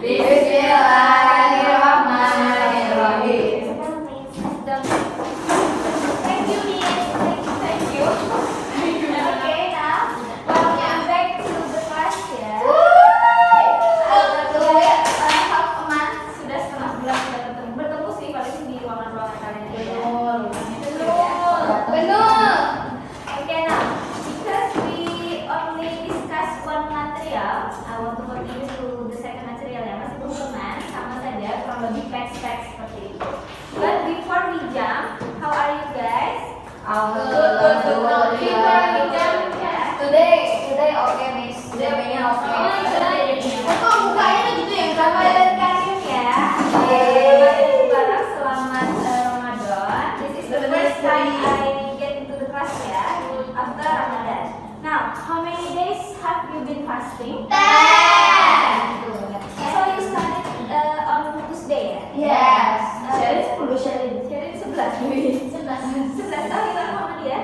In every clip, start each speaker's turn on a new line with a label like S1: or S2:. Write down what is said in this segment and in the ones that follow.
S1: Bismillahirrahmanirrahim.
S2: Thank you, Miss. Thank you. Okay, now welcome back to the class ya. Half a month, sudah setengah bulan sudah bertemu sih paling di ruangan-ruangan kalian ya. Benar. Okay, now because we only discuss one material, I want to continue to the second material ya. Masih berhubungan sama saja kurang lebih facts seperti itu. But before we jump, how are you guys?
S1: Today okay, Miss. Today okay.
S2: Kok mukanya gitu ya? Ramadan Karim ya. Barang selamat Ramadan. This is the first time I get into the class ya after Ramadan. Now, how many days have you been fasting? 10. So you started on Tuesday ya?
S1: Yes.
S2: Sharing 11 tahun itu sama dia?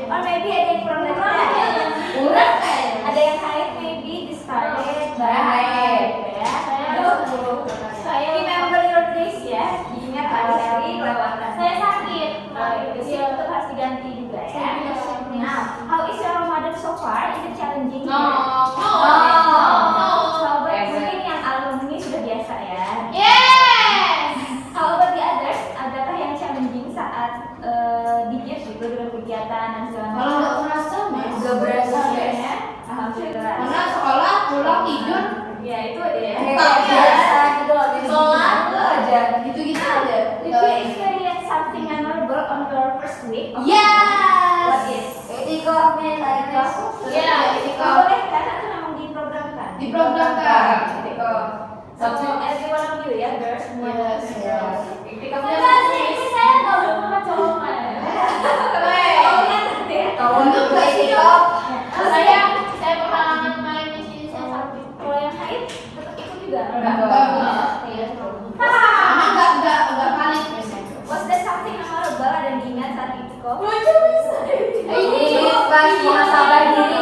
S2: Or maybe ada yang kurang dari ada yang haid maybe discarded ya. Remember your days ya, diingat hari-hari lewatan. Saya sakit, jadi tetap harus diganti juga ya. Now, how is your Ramadan so far? Is it challenging?
S1: No.
S2: Sahabat mungkin yang alumni sudah biasa ya.
S3: Yes.
S2: How about the others? Adakah yang challenging saat dikit gitu dengan kegiatan dan segala macam?
S3: Kalau nggak merasa,
S1: Nggak berasa, Miss.
S2: ya. Alhamdulillah.
S3: karena sekolah pulang tidur,
S2: Ya itu ada ya.
S1: Biasa gitu loh, Miss.
S3: Sholat.
S1: Itu aja.
S3: gitu-gitu aja.
S2: Did you experience something memorable on your first week? What
S3: Yes.
S2: is?
S1: Itikaf, Miss.
S3: Ya, itikaf.
S2: Boleh kan atau memang diprogramkan?
S3: Diprogramkan.
S1: Itikaf.
S2: So every one of you ya, girls semua.
S3: Yes.
S2: Itikafnya ini saya nggak udah pernah coba.
S3: Untuk itikaf, saya pengalaman kemarin di sini saya sakit.
S2: Kalau yang haid tetap ikut juga.
S3: Karena nggak valid biasanya.
S2: Was there something memorable ada yang diingat saat itikaf?
S1: Ini pas muhasabah diri.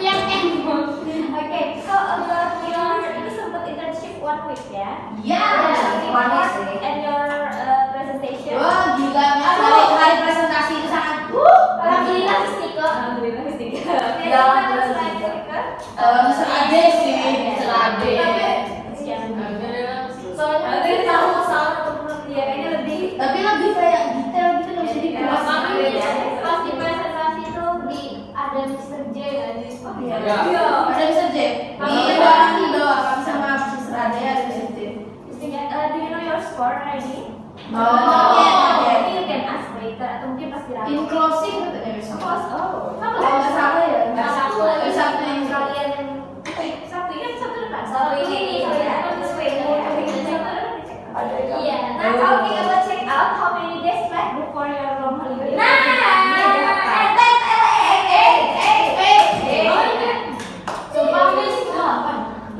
S3: Yang emang.
S2: Okay, so about your itu sempat internship 1 week ya?
S3: Ya.
S1: Panik sih.
S2: And your presentation?
S3: Wah gila, hari presentasi itu sangat.
S2: Alhamdulillah Mistika. Alhamdulillah Mistika. Oke,
S1: Jangan
S2: kita
S1: terus
S2: selain
S1: Mistika.
S2: Mistika.
S3: Serade sih, serade.
S2: Soalnya tahu masalah atau menurut dia kayaknya lebih.
S3: Tapi lebih kayak detail gitu nggak bisa dikulas.
S2: Pas di presentasi itu ada Mr. J nggak sih? Oh iya.
S1: Iya.
S3: Ada bisa J. Di orang Indo kami sama serade ada bisa J.
S2: Mistika, do you know your score already? Maybe you can ask later atau mungkin pas
S3: In
S2: dirangkum.
S3: closing katanya bisa.
S2: Oh,
S3: Kalau nggak salah ya.
S2: Satu yang kalian satu ini satu depan. Satu ini ya. Terus iya. Nah, talking about check out, how many days left before your long holiday?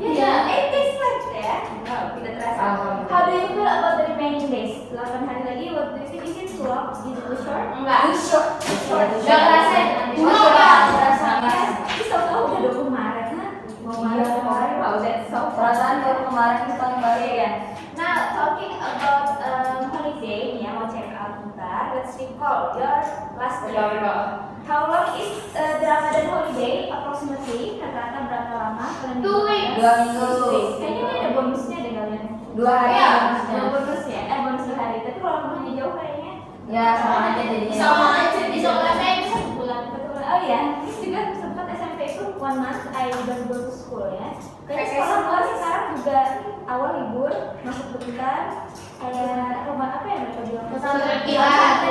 S2: Iya, 8 days left ya. Tidak terasa. How do you feel about the remaining days? 8 hari lagi. What do you think? Is it too long? Is it too short? Short.
S3: Nggak kerasa.
S2: Tapi tahu-tahu udah 20 Maret kan? Mau Maret kemarin, wow, that's so fast.
S1: Perasaan baru kemarin itu tahun baru
S2: Iya. Now talking about holiday, nih ya mau check out bentar. Let's recall your last year. How long is the Ramadan holiday? Approximately rata-rata berapa lama? Kalian
S3: 2 weeks.
S1: 2 minggu.
S2: Kayaknya ini ada bonusnya deh kalian.
S1: 2 hari.
S3: Iya.
S2: Ada bonus ya? Bonus 2 hari. Tapi kalau rumahnya jauh kayaknya.
S1: Ya sama aja jadinya.
S3: Sama aja di sekolah saya itu 1 bulan.
S2: Betul. Oh iya, terus juga sempat SMP itu 1 month I don't go to school ya. Kayaknya sekolah mulai sekarang juga awal libur, masuk bentar, kayak rumah apa ya mereka bilang?
S3: Pesantren kilat.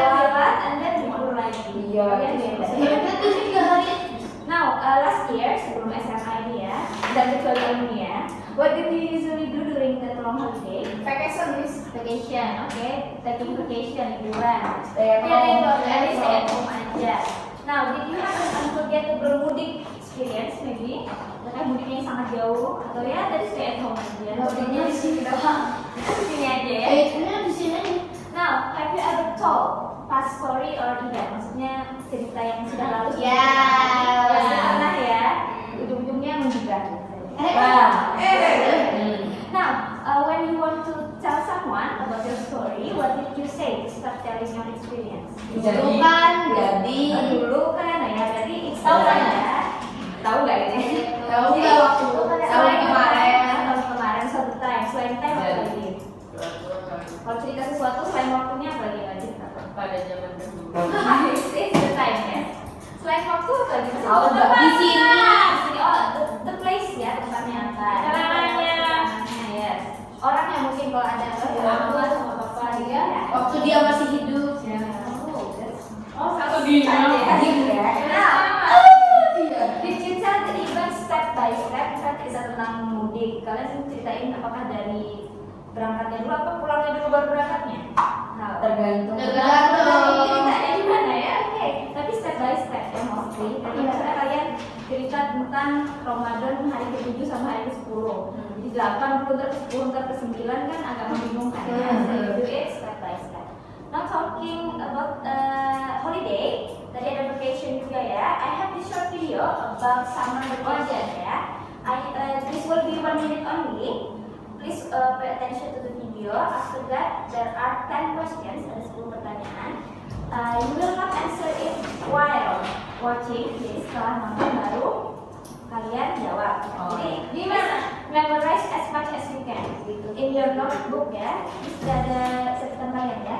S2: and then libur lagi.
S1: Iya.
S2: Kalian beda.
S3: Ya berarti 3 hari.
S2: Now, last year sebelum SMA ini ya, dan kecuali ini ya, what did you usually do during the long holiday?
S3: Vacation.
S2: Okay, taking vacation liburan.
S1: Stay at home.
S2: Jadi stay at home aja. Now, did you have an unforgettable mudik experience maybe? Karena mudiknya yang sangat jauh atau ya tadi stay at home aja.
S1: Mudiknya di sini doang.
S2: Di sini aja ya.
S3: Ini di sini.
S2: Now, have you ever told past story or tidak? Maksudnya cerita yang sudah lalu.
S3: Ya.
S2: Pasti pernah ya. Ujung-ujungnya
S1: Tahu nggak? Di sini.
S2: Oh, the place ya, tempatnya apa? Yes. Orangnya mungkin kalau ada orang sama bapak dia.
S1: Waktu dia masih hidup.
S2: Oh,
S3: Satu dia.
S2: Did you tell the event step by step? Kita cerita tentang mudik. Kalian ceritain apakah dari berangkatnya dulu atau pulangnya dulu baru berangkatnya? Nah,
S1: Tergantung.
S2: ceritanya gimana ya? Oke, tapi step by step ya mostly. Jadi misalnya kalian cerita tentang Ramadan hari ke-7 sama hari ke-10. Jadi 8 belum ke 10 ntar ke 9 kan agak membingungkan ya. So you do it step by step. Now talking about holiday, tadi ada vacation juga ya. I have this short video about summer vacation ya. This will be 1 minute only. Please pay attention to the video. After that, there are 10 questions, ada 10 pertanyaan. You will not answer it while watching. Jadi setelah nonton baru kalian jawab. Jadi gimana? Memorize as much as you can. In your notebook ya, sudah ada catatan kalian ya.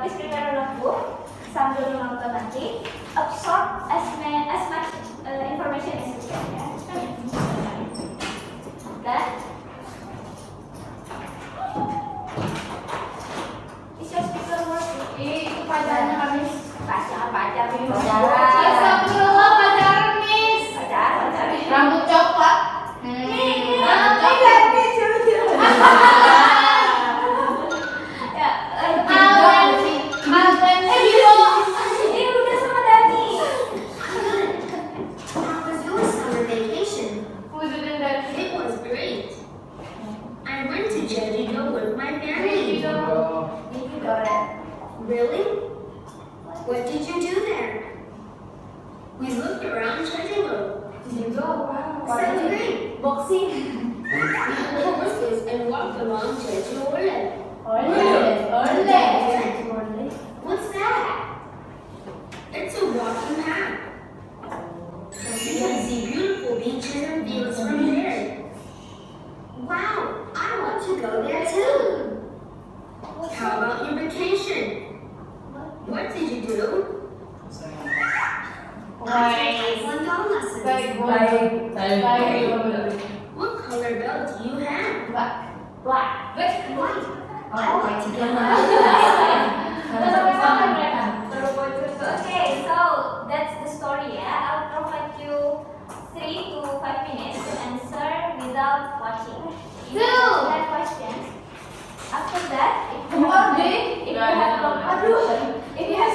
S2: Please prepare a notebook sambil menonton nanti. Absorb as much information as you can ya. Dan is your speaker working?
S3: Itu pacarnya kami.
S2: Pacar ini
S3: Astagfirullah, pacaran, Miss.
S2: pacar.
S1: Rambut coklat.
S2: Ini udah sama Dani.
S4: How was your summer vacation?
S3: Wujudin dari
S4: It was great. I went to Jeju with my family. Really? What did you do there? We looked around Jeju. Sounds great.
S2: Boxing.
S4: We rode horses and walked along Jeju Orlet. What's that? It's a walking path. You can see beautiful beaches and fields from there. Wow, I want to go there too. How about your vacation? What did you do? I took Taekwondo lessons. What color belt do you have?
S2: Black.
S4: White. I like to get
S2: Okay, so that's the story ya. I'll provide you 3 to 5 minutes to answer without watching. If you have questions, after that, if you have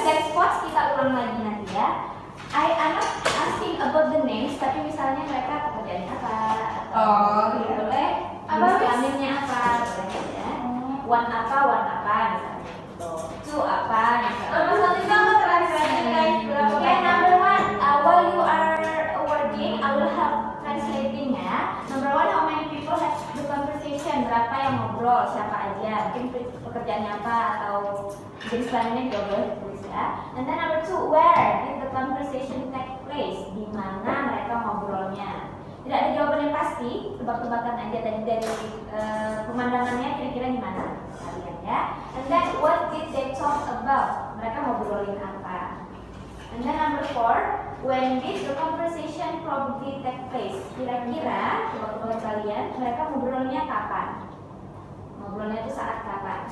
S2: black spots, kita ulang lagi nanti ya. I'm not asking about the names, tapi misalnya mereka pekerjaannya apa, atau boleh jenis kelaminnya apa, boleh ya. One apa misalnya. Two apa misalnya. Okay, number 1, while you are working, I will help translating ya. Number 1, how many people have the conversation? Berapa yang ngobrol? Siapa aja? Mungkin pekerjaannya apa atau jenis kelaminnya juga boleh tulis ya. And then number 2, where did the conversation take place? Di mana mereka ngobrolnya? Tidak ada jawaban yang pasti, tebak-tebakan aja dari pemandangannya kira-kira di mana kalian ya. And then what did they talk about? Mereka ngobrolin apa? And then number 4, when did the conversation probably take place? Kira-kira tebak-tebakan kalian mereka ngobrolnya kapan? Ngobrolnya itu saat kapan?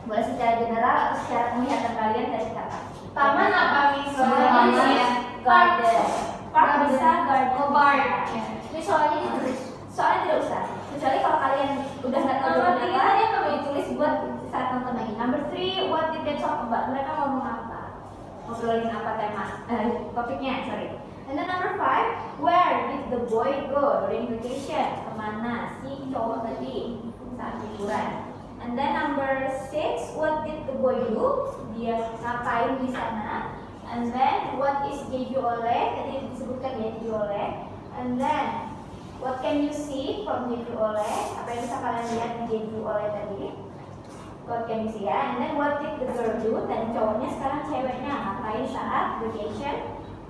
S2: Boleh secara general atau secara penglihatan kalian dari kapan?
S3: Taman apa, Miss?
S2: Taman ya, garden. Park bisa, garden
S3: park.
S2: Ini soalnya ditulis. Soalnya tidak usah. Kecuali kalau kalian udah nggak tahu jawabannya apa, dia ditulis buat saat nonton lagi. Number 3, what did they talk about? Mereka ngomong apa? Ngobrolin apa tema? Topiknya, sorry. And then number 5, where did the boy go during vacation? Kemana si cowok tadi saat liburan? And then number 6, what did the boy do? Dia ngapain di sana? And then what is Jeju Ole? Tadi disebutkan ya Jeju Ole. And then what can you see from Jeju Ole? Apa yang bisa kalian lihat di Jeju Ole tadi? What can you see ya? And then what did the girl do? Dan cowoknya sekarang ceweknya ngapain saat vacation?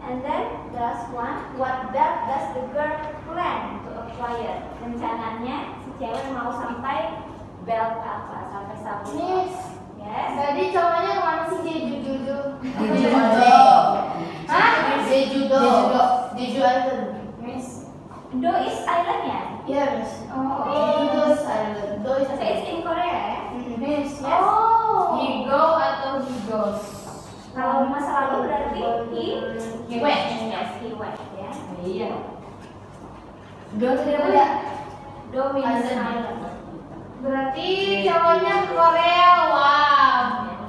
S2: And then the last one, what belt does the girl plan to acquire? Rencananya si cewek mau sampai belt apa? Sampai sabuk.
S3: Miss,
S2: Yes.
S3: tadi cowoknya mana sih Jeju?
S1: Hah? Jeju Jeju Island.
S3: Miss.
S2: Do is island ya?
S1: Iya, Miss.
S3: Oh.
S1: Jeju Island. Do is
S2: So it's in Korea ya?
S3: Miss.
S2: Yes.
S3: Oh. He go atau he goes?
S2: Kalau masa lalu berarti he
S3: went.
S2: Yes, he went ya.
S3: Iya.
S1: Do tidak ada.
S2: Do means
S1: Island.
S2: island.
S3: Berarti cowoknya Korea. Wow.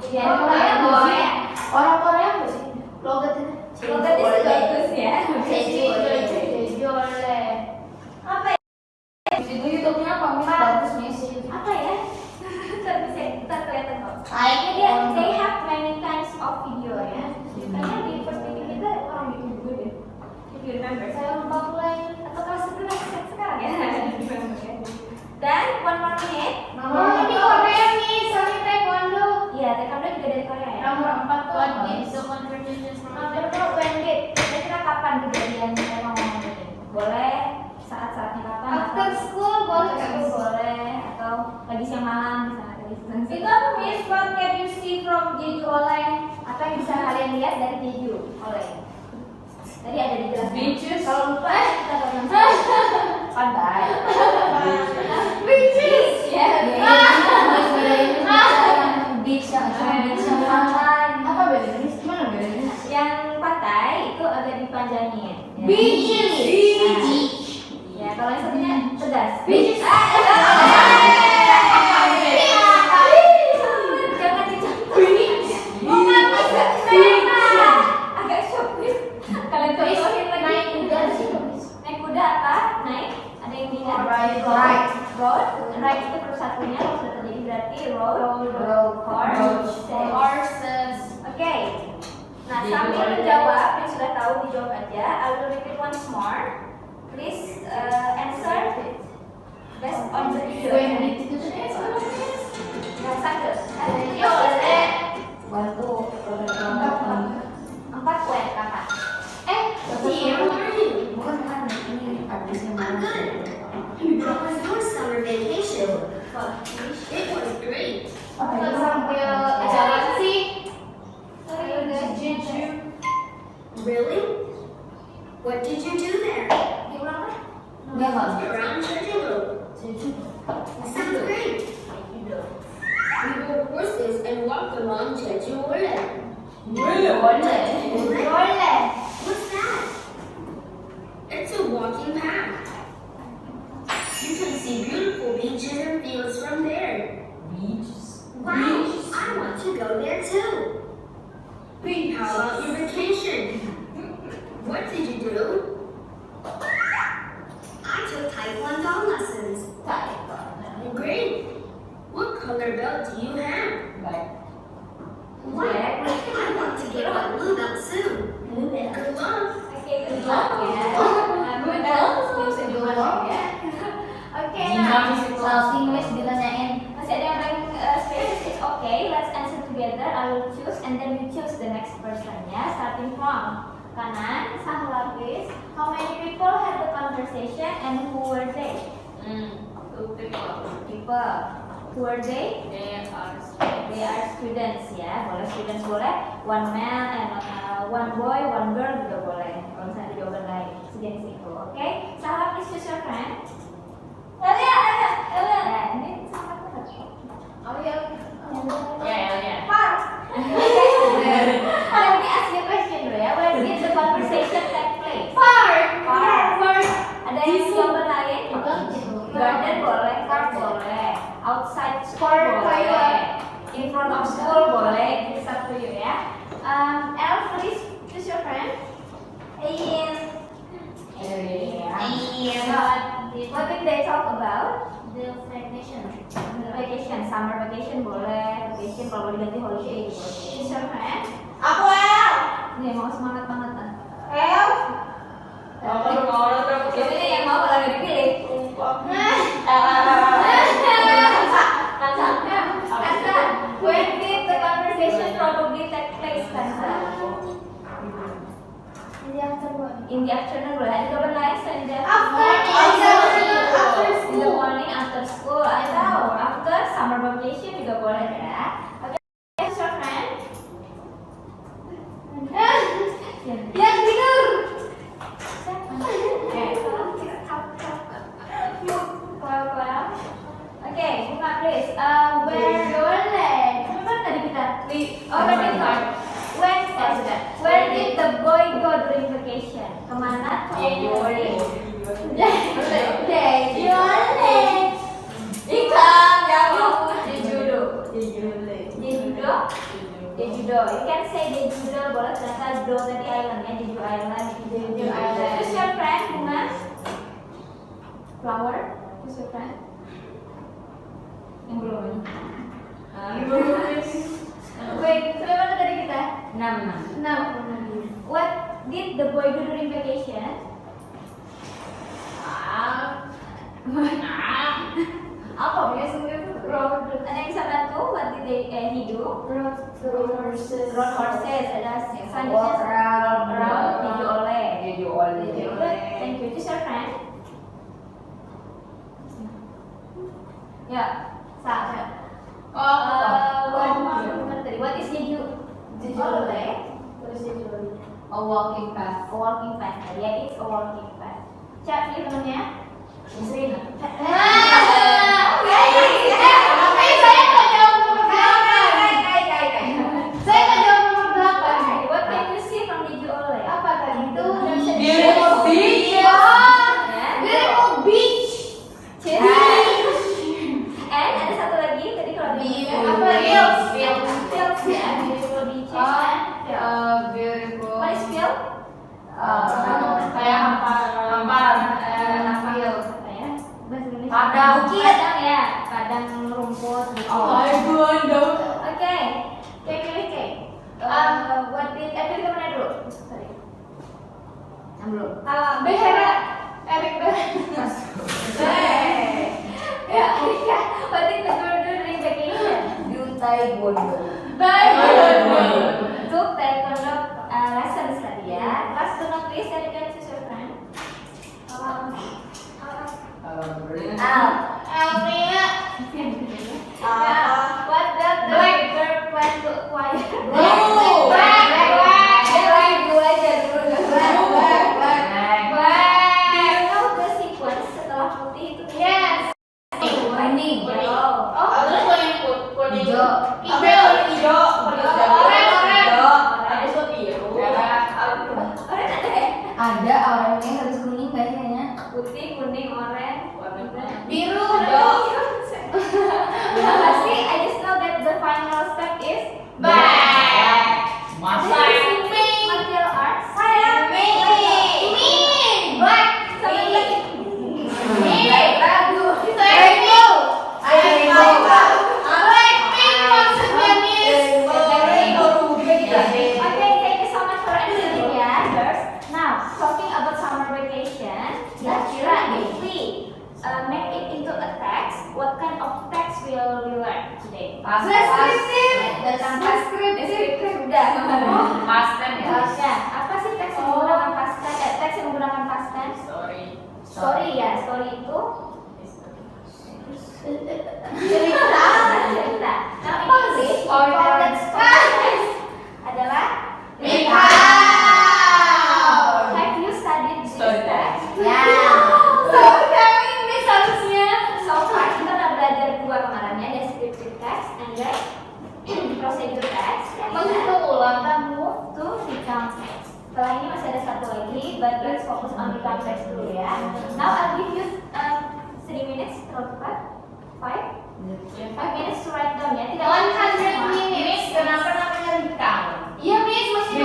S2: Ya,
S1: Orang
S2: Korea
S1: Korea
S2: boleh.
S1: sih. Orang Korea nggak sih? Logatnya.
S2: Logat itu bagus ya.
S3: Jeju oleh.
S2: Apa ya?
S3: Itu YouTube-nya apa? Miss bagus Miss.
S2: Apa ya? Ntar kelihatan kok.
S1: Like
S2: Dia they have many kinds of video ya. Kayaknya di first meeting kita orang bikin juga deh. If you remember, saya lupa mulai atau kelas 11 sekarang ya. Dan one more minute.
S3: Oh, ini Korea Miss. Soalnya taekwondo.
S2: Iya, taekwondo juga dari Korea ya.
S3: Nomor 4 tuh
S1: What
S3: apa?
S1: is the contribution from
S2: When did? Kira-kira kapan kejadian saya mau ngomong ini? Boleh saat-saatnya kapan?
S3: After
S2: atau-
S3: school boleh.
S2: After school boleh atau lagi siang malam misalnya tadi siang.
S3: Itu apa Miss? What can you see from Jeju oleh?
S2: Apa yang bisa kalian lihat dari Jeju oleh? Tadi ada dijelaskan.
S3: Beaches.
S2: Kalau lupa kita tonton pantai.
S3: Beaches.
S2: Ya.
S1: beach yang
S2: Beach yang pantai.
S1: apa bedanya? Miss? Gimana bedanya?
S2: Yang pantai itu agak dipanjangin. Ya.
S1: Beaches.
S2: Ya, kalau yang satunya tegas.
S3: Beaches.
S2: Jangan dicampur.
S3: Beach.
S2: Agak shock nih. Kalian contohin lagi.
S1: Naik kuda sih.
S2: Naik kuda apa? Naik? Ada yang ingat?
S1: Right.
S2: Road. Right itu per satunya kalau sudah terjadi berarti road. Horse.
S3: Horses.
S2: Oke. Nah, sambil menjawab yang sudah tahu dijawab aja. I will repeat once more. Please answer based on the video. Yang satu. Jeju oleh
S1: Bantu.
S2: 4 poin kakak.
S4: Dear, how are you?
S1: Bukan kan ini habisnya
S4: I'm
S1: mana?
S4: good. How was your summer vacation? It was great.
S3: Sambil jalan sih. Jeju.
S4: Really? What did you do there?
S2: Diulang kan?
S1: Enggak kan?
S4: Around Jeju. Sounds great. We rode horses and walked along Jeju Island.
S3: Boleh.
S4: What's that? It's a walking path. You can see beautiful beaches and fields from there. Wow, I want to go there too. How about your vacation? What did you do? I took Taekwondo lessons. Great. What color belt do you have? White. I want to get my blue belt soon. Good luck.
S2: Oke, good luck ya. Good luck. Bisa diulang ya. Oke, nah.
S1: Soal English ditanyain.
S2: Masih ada yang paling space? It's okay. Let's answer together. I will choose and then you choose the next person ya. Starting from kanan, Sahla please. How many people had the conversation and who were they? People. Who were they? They are students ya. Boleh students boleh. One man and one boy, one girl juga boleh. Kalau misalnya ada jawaban lain, sejenis itu. Oke. Sahla please choose your friend. Elia. Nah, ini sama banget. Far. Let me ask you a question dulu ya. Where did the conversation take place? Far. Ada yang jawaban lain? Garden boleh, car boleh, outside school boleh, in front of school boleh. It's up to you ya. Elle, please choose your friend. Ian. What did they talk about?
S1: The vacation.
S2: The vacation, summer vacation boleh, vacation kalau mau diganti holiday boleh. Choose your friend.
S3: Aku El.
S2: Nih mau semangat banget kan?
S3: El.
S2: Biasanya yang mau kalau nggak dipilih. Kansa, when did the conversation probably take place, Kansa? In the afternoon boleh. Ada jawaban lain selain the in the morning after school atau after summer vacation juga boleh ya. Oke, choose your friend.
S3: Yang tidur.
S2: Jeju-do. You can say Jeju-do, boleh ternyata do tadi islandnya, Jeju Island. Jeju Island. Who's your friend, Bunga? Flower? Who's your friend? Yang belum ini. Wait, sampai mana tadi kita? 6. What did the boy do during vacation? Apa ya sebenarnya? Ada yang bisa bantu? What did he do? Rode horses. Ada selanjutnya around Jeju Ole. Thank you. This your friend? Ya, what is Jeju Ole?
S3: A walking path.
S2: A walking path. Yeah, it's a walking path. Cak, ini temennya? Isrin. What can you see from Jeju Ole?
S3: Apa tadi itu?
S2: Beautiful
S3: beach. Beautiful beach.
S2: And ada satu lagi tadi kalau
S3: Apa? Fields.
S2: Fields ya, beautiful beaches and
S3: Beautiful.
S2: what is field?
S3: Kayak hamparan.
S2: Field ya. Bahasa Indonesia.
S3: Padang.
S2: Padang ya, padang rumput gitu. Oke. Pilih cake. What did pilih kemana dulu? Sorry. Yang belum.
S3: Behera. Erik Behera.
S2: Ya, what did the girl do during vacation? Took taekwondo lessons tadi ya. Last but not least, tadi kan your friend.
S3: Elvina.
S2: What did the girl plan to acquire? Do you know the sequence setelah putih itu?
S3: Yes.
S1: Kuning.
S2: Yellow.
S3: Terus lo yang kuning.
S1: Hijau.
S3: Hijau.
S1: Ada oranye harus kuning kayaknya.
S2: Putih, kuning, oranye,
S3: Biru.
S2: Apa sih? I just know that the final step is
S3: Black.
S2: martial arts.
S3: Black.
S2: Sama lagi.
S3: Ragu. Rainbow. Blackpink maksudnya Miss.
S2: Okay, thank you so much for answering ya, girls. Now, talking about summer vacation, kira-kira if we make it into a text, what kind of text will we learn today? Descriptive udah. Ya, apa sih teks yang menggunakan past tense? Teks yang menggunakan past tense? Story ya, story itu cerita. Now in English, important story adalah Have you studied this text? So far kita udah belajar dua kemarin ya, descriptive text and then procedure text. Move to recount text. Setelah ini masih ada satu lagi, but let's focus on recount text dulu ya. Now I'll give you 3 minutes, terlalu cepat? 5 minutes to write down ya. Tidak
S3: 100 minutes. Kenapa namanya recount? Iya, Miss, masih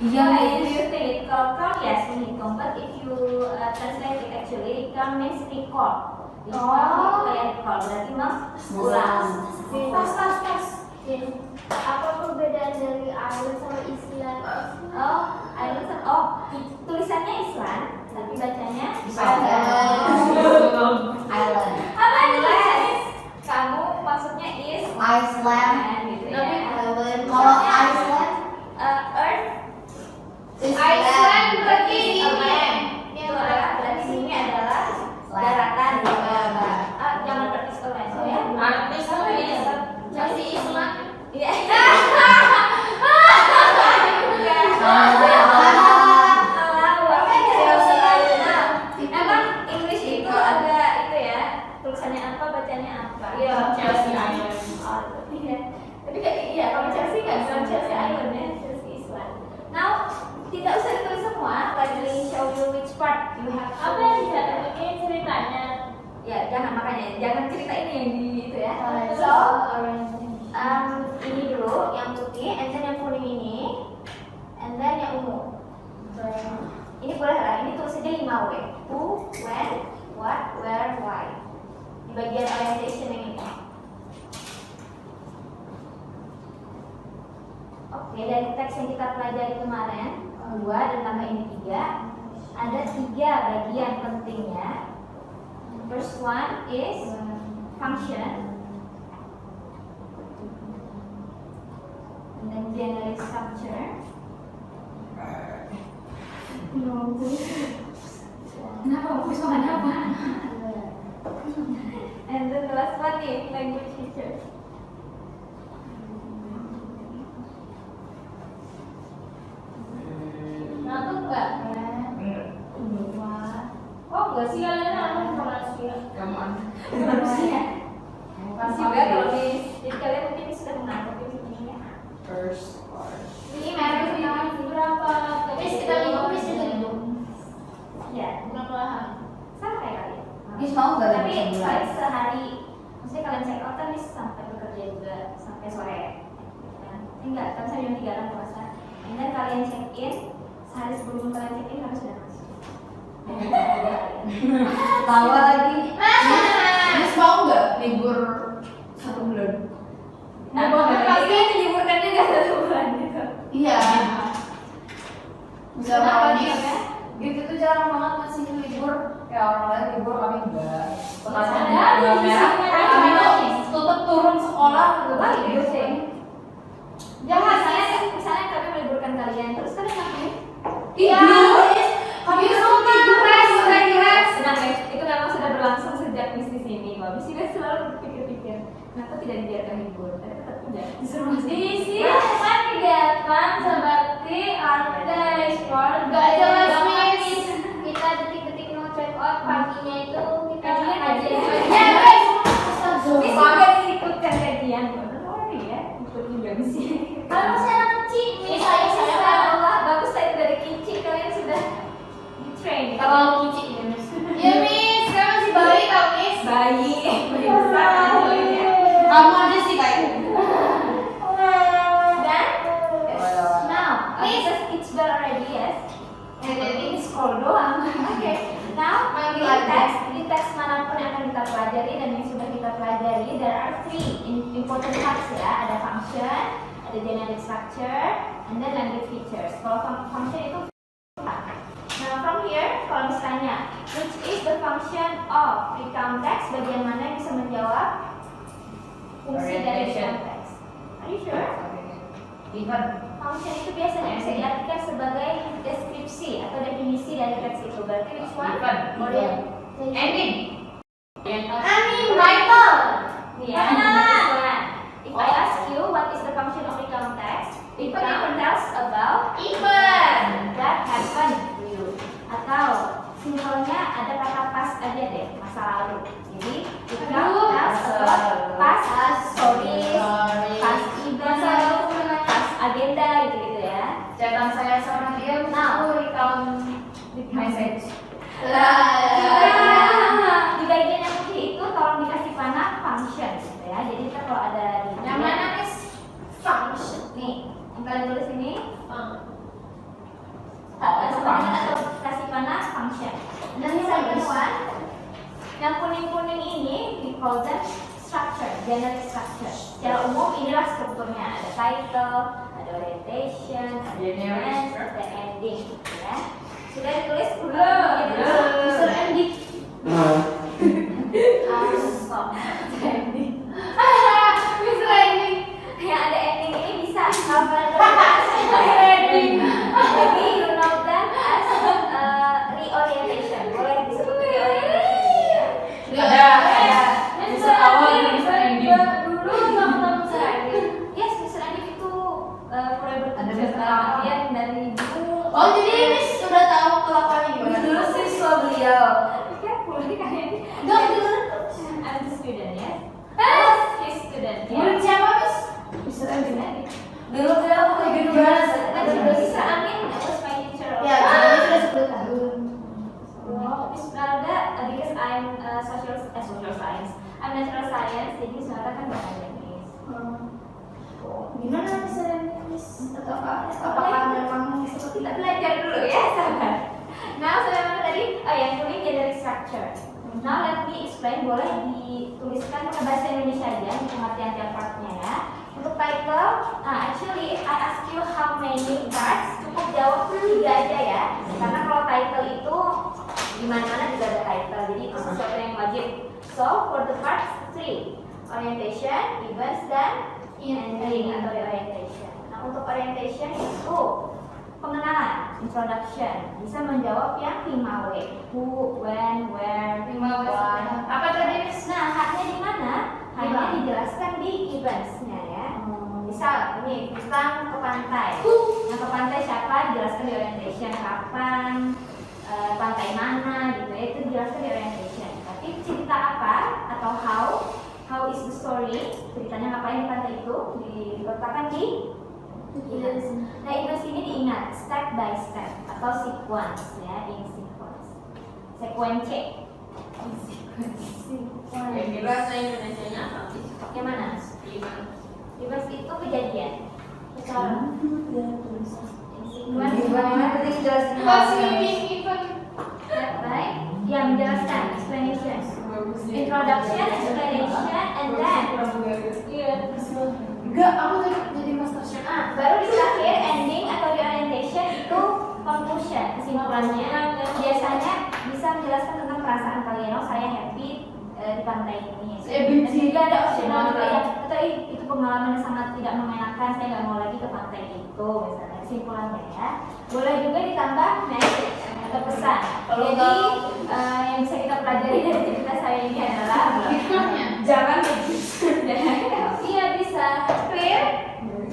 S1: Iya,
S2: If you think kalau count yes menghitung, but if you translate it actually count means record. Itu kayak record berarti mengulang. Pas.
S3: Apa perbedaan dari island sama island?
S2: Tulisannya Island, tapi bacanya
S1: Island.
S2: Apa Island? Kamu maksudnya is
S1: Iceland.
S2: gitu ya.
S1: Kalau Iceland,
S2: Earth
S3: Iceland berarti
S2: is a land.
S3: land.
S2: Itu adalah berarti sini adalah daratan. Jangan artis land ya.
S3: Artis masih Island.
S2: Iya. part you have
S3: Apa yang bisa ini ceritanya?
S2: ya jangan cerita ini yang di itu ya.
S1: So,
S2: Ini dulu yang putih, and then yang kuning ini, and then yang ungu. Ini boleh lah, ini tulisannya 5W. Who, when, what, where, why. Di bagian orientation yang ini. Oke, dari teks yang kita pelajari kemarin 2 dan tambah ini 3, ada 3 bagian pentingnya. First one is function, and then generic structure.
S1: kenapa mau soal apa?
S2: And then the last one is language features.
S3: Ngantuk nggak? Oh nggak sih kalian ngantuk manusia?
S2: Manusia. Juga kalau di jadi kalian mungkin sudah mengantuk di sini ya.
S3: Ini merek berapa? Tapi kita libur.
S2: Ya,
S3: Berapa?
S2: sama kayak kalian.
S1: Bis mau nggak
S2: Tapi
S1: lebih sebulan?
S2: paling sehari, maksudnya kalian check out kan bisa sampai bekerja juga sampai sore. Kan? Enggak, kan saya jam 3 kan puasa. And then kalian check in, sehari sebelum kalian check in harus sudah masuk.
S1: Tawa lagi. Bis mau nggak libur 1 bulan?
S2: Nah, pasti diliburkan juga 1 bulan gitu.
S1: Iya. Bisa
S2: Kenapa
S1: banget.
S2: dia, kan?
S1: Gitu tuh jarang banget ngasih libur. Kayak orang lain libur kami enggak.
S3: Ada di sini,
S1: Kami
S3: ada.
S1: tuh tutup turun sekolah
S2: Wah, gitu sih.
S3: Jangan
S2: Misalnya kami meliburkan kalian, terus kalian ngapain?
S1: tidur. Kami tuh tidur res.
S2: Senang guys, itu memang sudah berlangsung sejak bisnis ini. Kok bisnis juga selalu berpikir-pikir, kenapa tidak dibiarkan libur? Tapi tetap tidak disuruh masuk.
S3: Di sini kan kegiatan seperti ada sport. Gak jelas miss. Kita detik-detik mau check out paginya itu kita aja. Ya guys.
S2: Ini juga diikutkan kajian. Oh ya, ikut juga sih.
S3: Kalau saya anak kecil, misalnya saya
S2: Allah, bagus lah itu dari kecil kalian sudah di-train.
S1: Terlalu kicik ya Miss.
S3: ya miss, saya masih bayi tau miss.
S2: Bayi, bayi besar kan ya.
S1: Kamu aja sih kayak.
S2: Dan now, just it's done already, yes. And then ini scroll doang. Oke. Now, di teks manapun yang akan kita pelajari dan yang sudah kita pelajari, there are 3 important parts ya. Ada function, ada generic structure, and then language features. Kalau function itu nah, from here, kalau misalnya, which is the function of recount text, bagian mana yang bisa menjawab fungsi dari recount text? Are you sure?
S1: Even.
S2: Function itu biasanya bisa diartikan sebagai deskripsi atau definisi dari teks itu. Berarti which one?
S1: Ending.
S3: Bible.
S2: Yeah, this one. If I ask you what is the function of recount text, recount tells about
S3: Event.
S2: that happened to you. Atau simpelnya ada kata past aja deh, masa lalu. Jadi recount tells about past stories, past events, past agenda gitu-gitu ya.
S1: Catatan saya sama dia
S2: Now,
S1: recount message.
S2: Di bagian yang putih itu tolong dikasih panah function gitu ya. Jadi kita kalau ada di
S3: Yang mana miss? Function.
S2: nih, yang kalian tulis ini
S1: Function.
S2: atau kasih panah function. Dan yang second one, yang kuning-kuning ini di call them structure, generic structure. Secara umum inilah strukturnya. Ada title, ada orientation, ada
S1: Generic
S2: event,
S1: structure.
S2: ada ending gitu ya. Sudah ditulis belum?
S3: Mr. Andy.
S2: Stop. Ending.
S3: Mr. Andy.
S2: Yang ada ending ini bisa
S3: Ending.
S2: Jadi you know them as reorientation. Boleh disebut reorientation ya.
S1: Ada. Mr. Awal dan Mr. Ending.
S3: Dulu sama Mr. Andy.
S2: Yes, Mr. Andy itu mulai
S1: Ada
S2: bekerja
S1: Mr.
S2: sama kalian dari dulu.
S3: Oh jadi miss sudah tahu kelakuannya gimana?
S2: Dulu natural science, jadi suara kan nggak ada Miss.
S1: Gimana misalnya Miss? Atau apakah memang seperti
S2: Kita belajar dulu ya, sabar. Now, sampai mana tadi? Oh, yang kuning generic structure. Now, let me explain. Boleh dituliskan pakai bahasa Indonesia aja, di pengertian tiap partnya ya. Untuk title, actually I ask you how many parts. Cukup jawab 3 aja ya. Karena kalau title itu di mana-mana juga ada title, jadi itu sesuatu yang wajib. So, for the parts 3, orientation, events, dan ending atau reorientation. Nah, untuk orientation itu pengenalan, introduction, bisa menjawab yang 5W. Who, when, where,
S1: 5W.
S2: what.
S1: Apa tadi Miss?
S2: Nah, haknya di mana? Hanya dijelaskan di events-nya ya. Misal, ini Rustam ke pantai. Nah, ke pantai siapa? Dijelaskan di orientation. Kapan, pantai mana gitu ya, itu dijelaskan di orientation. Tapi cerita apa atau how is the story, ceritanya ngapain di pantai itu, diletakkan di events. Nah, events ini diingat step by step atau sequence ya, in sequence. Sequence.
S1: Yang bahasa Indonesianya apa sih?
S2: Yang mana? Events itu kejadian. Sekarang.
S1: Gimana tadi jelasin?
S2: Baik, yang menjelaskan explanation, introduction, explanation, and then
S1: Enggak, aku tadi jadi master chef.
S2: baru di terakhir ending atau di orientation itu conclusion, kesimpulannya. Biasanya bisa menjelaskan tentang perasaan kalian. Oh, saya happy di pantai ini.
S1: Saya benci.
S2: Dan juga ada optional juga ya. Atau itu pengalaman yang sangat tidak mengenakan. Saya nggak mau lagi ke pantai itu. Misalnya kesimpulannya ya. Boleh juga ditambah message atau pesan. Jadi yang bisa kita pelajari dari cerita saya ini adalah jangan begitu. Iya bisa. Clear?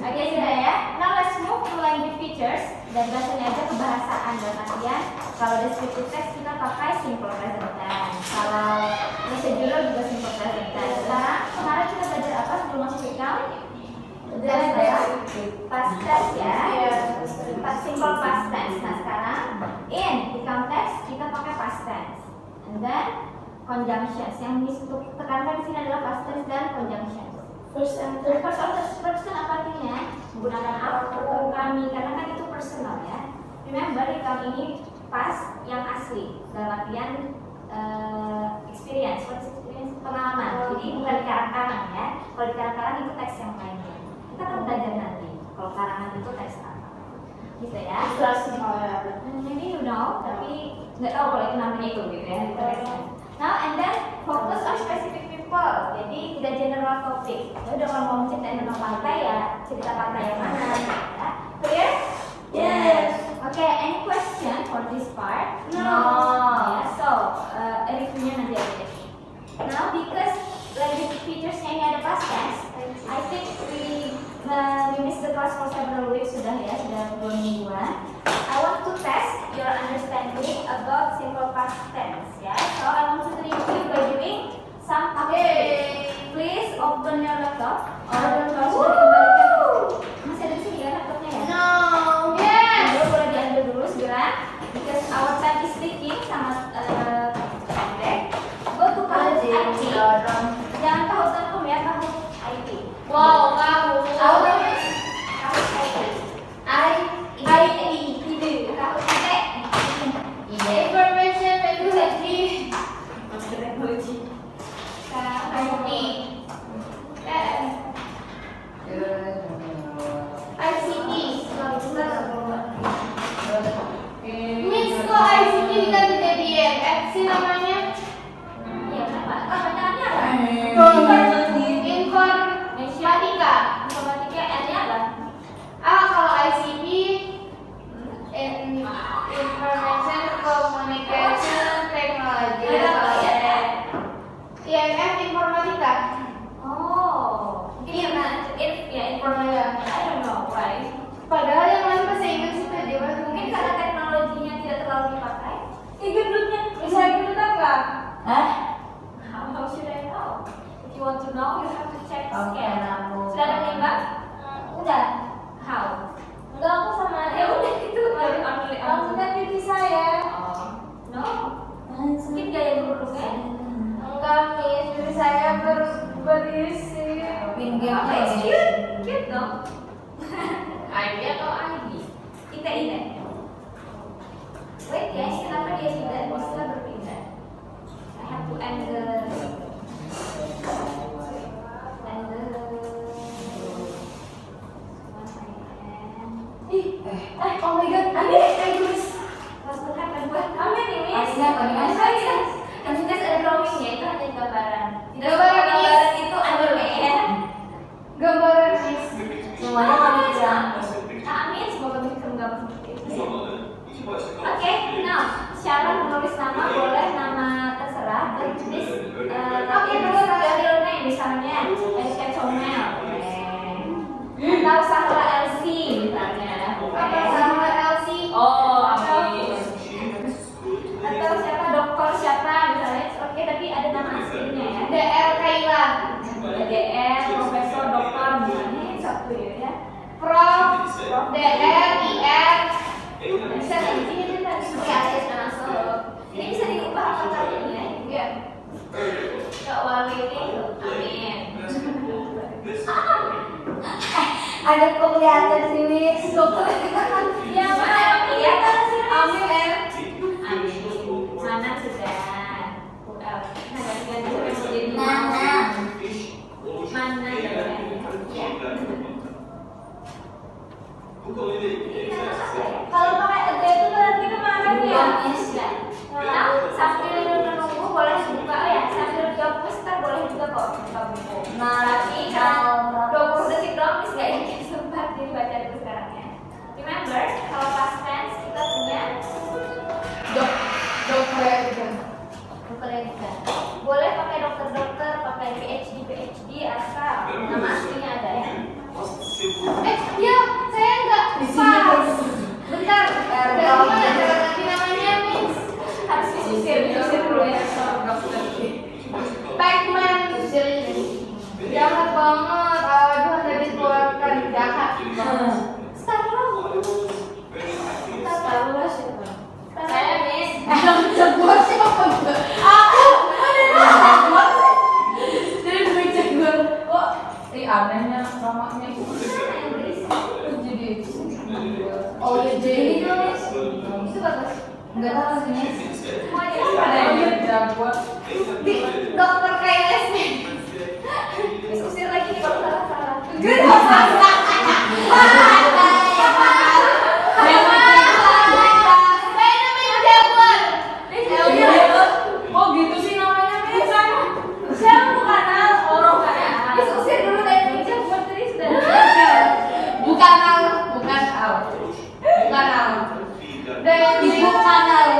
S2: Oke sudah ya. Now let's move to language features. Dan bahasanya aja kebahasaan dan artian. Kalau descriptive text kita pakai simple present tense. Kalau procedural juga simple present tense. Sekarang kemarin kita belajar apa sebelum masuk ke account? Past tense ya. Simple past tense. Nah sekarang di context kita pakai past tense. And then conjunctions. Yang untuk tekankan di sini adalah past tense dan conjunctions. First person apa artinya? Menggunakan aku, kami, karena kan itu personal ya. Remember, account ini past yang asli dalam artian experience, what is experience? Pengalaman. Jadi bukan di karang-karang ya. Kalau di karang-karang itu teks yang lainnya. Kita akan belajar nanti. Kalau karangan itu teks apa? Gitu ya. Maybe you know, tapi nggak tahu kalau itu namanya itu gitu ya. Now and then focus on specific people. Jadi tidak general topik. Ya udah kalau mau ceritain tentang pantai ya cerita pantai yang mana. Ya. Clear? Yes. Okay. Any question for this part? No. Yeah. So reviewnya nanti aja. Now because language featuresnya ini ada past tense, I think we missed the class for several weeks sudah ya, sudah 2 mingguan. I want to test your understanding about simple past tense ya. So I want to review by doing some activities. Please open your laptop or kalau sudah dikembalikan. Masih ada di sini kan laptopnya ya?
S1: No.
S2: Yes. Boleh diambil dulu segera. Because our time is ticking sangat pendek. Go to Kahoot IT. Jangan Kahoot.com ya, Kahoot IT.
S1: Wow, kamu.
S2: Kahoot IT.
S1: I
S3: DR.
S2: Bisa di sini tuh tadi pakai sudah masuk. Ini bisa diubah apa kali ini ya?
S3: Iya.
S2: Kak Wali ini, amin.
S3: Ada kok kelihatan sini.
S2: Ya mana yang kelihatan sih?
S3: Amin.
S2: Amin. Mana sudah? Nah, ganti-ganti sampai menjadi
S3: Mana?
S2: Mana ya? Ya.
S3: Kalau pakai ede itu berarti kemarin ya.
S2: Nah, sambil menunggu boleh buka ya. Sambil jawab Mister boleh juga kok buka buku.
S3: Nah,
S2: Tapi kalau 20 detik doang Miss gak yakin sempat jadi baca dulu sekarang ya. Remember, kalau past tense kita punya
S3: dokter juga.
S2: dokter juga. Boleh pakai dokter-dokter, pakai PhD asal nama aslinya ada ya.
S3: Ya, saya enggak
S1: Di sini
S3: pas.
S1: terus.
S3: Bentar, gimana cara ganti namanya, Miss?
S2: Harus diusir dulu ya.
S3: Pacman. Jahat banget. Aduh, tadi dikeluarkan jahat.
S2: Star Wars. Star Wars siapa?
S3: Saya, Miss.
S1: Jaguar siapa?
S3: Aku.
S1: Jaguar sih. Jadi gue jaguar. Kok anehnya namanya itu jadi oh ya jadi
S2: Itu bagus.
S3: Enggak tahu sih, Miss.
S2: Semuanya
S1: ada yang jaguar.
S3: Dokter KS.
S2: Miss usir lagi nih kalau salah-salah.
S1: Oh gitu sih namanya Miss.
S2: Siapa bukan Al? Orang kan? Miss usir dulu dari meja buat tadi sudah.
S3: Bukan Al, bukan Al. Bukan Al. Dan ibu kanal.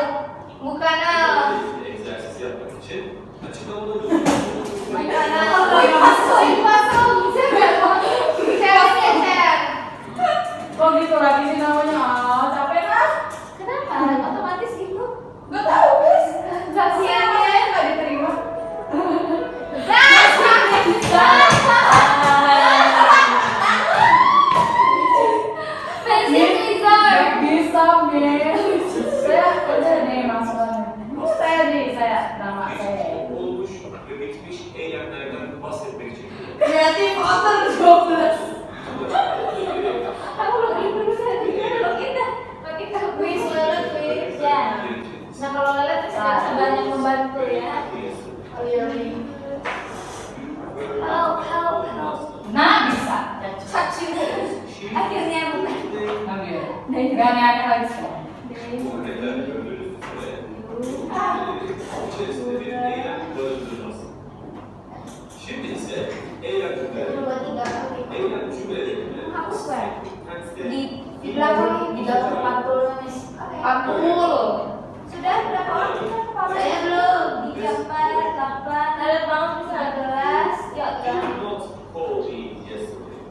S3: Bukan Al. Bukan Al.
S1: Oh gitu lagi sih namanya. Ah, capek kan?
S2: Kenapa? Otomatis gitu.
S1: Gak tahu Miss.
S3: Kasihan ya.
S1: Saya nggak diterima. Nggak bisa Miss. Saya udah nih masuknya. Saya nama saya. Kreatif otter 12.
S2: Kamu login dulu saya. Gimana login dah? Login ke quiz, lelet quiz ya. Nah kalau lelet bisa banyak membantu ya. Help.
S1: Nah bisa.
S2: Akhirnya bukan.
S1: Gak aneh-aneh lagi sekarang.
S5: Şimdi ise eylem cümleleri. Eylem cümlelerinde
S2: Hapus Bar.
S3: Di belakang 40, Miss. 40.
S2: Sudah berapa orang kita ke Paris?
S3: Saya belum.
S2: 3, 4, 8, ada bangun bisa 11. Yuk,
S5: did you not call me yesterday?